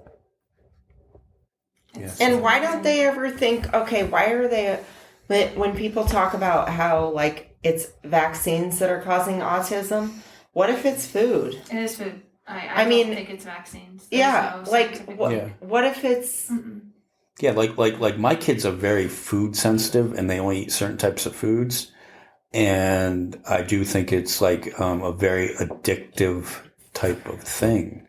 Yes. And why don't they ever think, okay, why are they, when people talk about how it's vaccines that are causing autism, what if it's food? It is food. I mean, don't think it's vaccines. There's Yeah, no scientific- what if it's, Yeah, like my kids are very food sensitive and they only eat certain types of foods. And I do think it's a very addictive type of thing.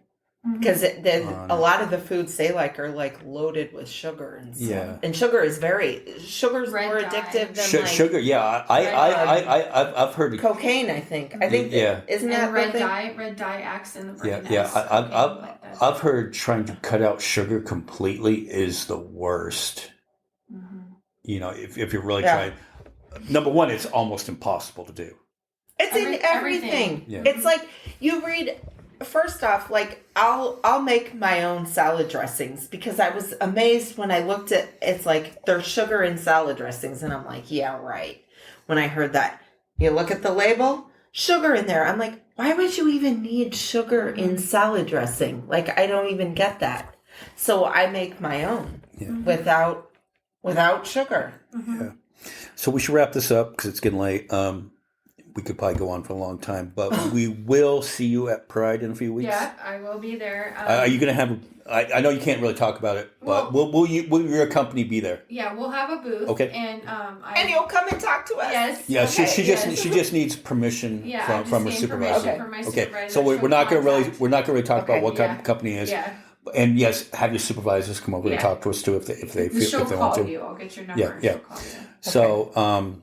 because a lot of the foods they are loaded with sugar and stuff. Yeah. And sugar's Red more dye. addictive than Sugar, yeah. I've heard of cocaine, I think. I think Yeah. isn't that And the thing? red dye acts in the brain. Yeah. as I've heard trying to cut out sugar completely is the worst. If you're really trying. Number one, it's almost impossible to do. It's in everything. Yeah. It's like you read. First off, I'll make my own salad dressings because I was amazed when I looked at it's there's sugar in salad dressings, and I'm like, yeah, right. When I heard that, you look at the label, sugar in there. I'm like, why would you even need sugar in salad dressing? I don't even get that. So I make my own without sugar. Yeah. So we should wrap this up because it's getting late. We could probably go on for a long time, but we will see you at Pride in a few weeks. Yeah, I will be there. Are you going to have? I know you can't really talk about it, but will your company be there? Yeah, we'll have a booth. Okay. And And you'll come and talk to us. Yes. Yeah, Okay, she just needs permission from her supervisor. From my Okay, supervisor, so we're not going to contact. really talk about what Yeah. company it is. Yeah. And yes, have your supervisors come over and Yeah. talk to us too if they She'll want call to. you. I'll get your number. Yeah, and yeah. she'll call you. So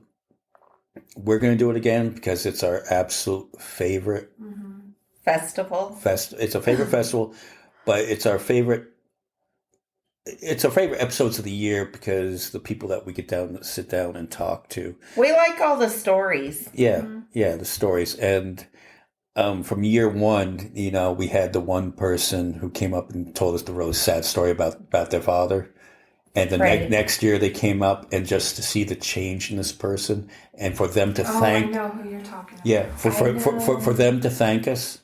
we're going to do it again because it's our absolute favorite Festival. It's a favorite festival, but it's our favorite. It's our favorite episodes of the year because the people that we sit down and talk to. We like all the stories. Yeah, the stories. And from year one, we had the one person who came up and told us the really sad story about their father. And the Right. next year they came up, and just to see the change in this person, and for them to Oh, thank, I know who you're talking about. yeah, for I know. them to thank us,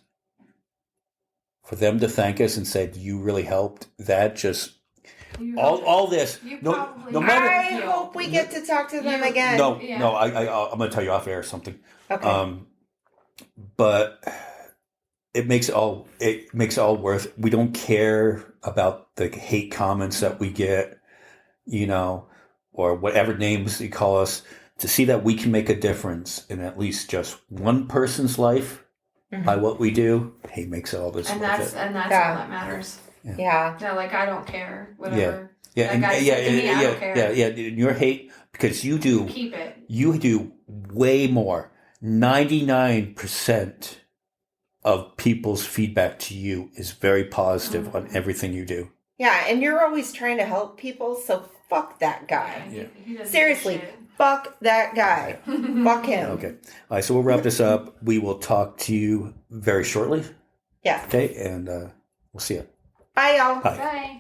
and said, "You really helped." That just You all this. You No, probably no have. matter. I hope we get to talk to them again. No, Yeah. no. I'm going to tell you off air something. Okay. But it makes it all worth. We don't care about the hate comments that we get, or whatever names you call us. To see that we can make a difference in at least just one person's life by what we do, hey, makes all this And worth that's it. all Yeah. that matters. Yeah. Yeah, like I don't care. Whatever. Yeah, That and, guy said to me, I don't care. yeah. Your hate, because you do. Keep it. You do way more. 99% of people's feedback to you is very positive on everything you do. Yeah, and you're always trying to help people, so fuck that guy. Yeah. He doesn't Seriously, give a shit. fuck that guy. Fuck him. Okay. All right, so we'll wrap this up. We will talk to you very shortly. Yeah. Okay, and we'll see you. Bye, y'all. Bye. Bye.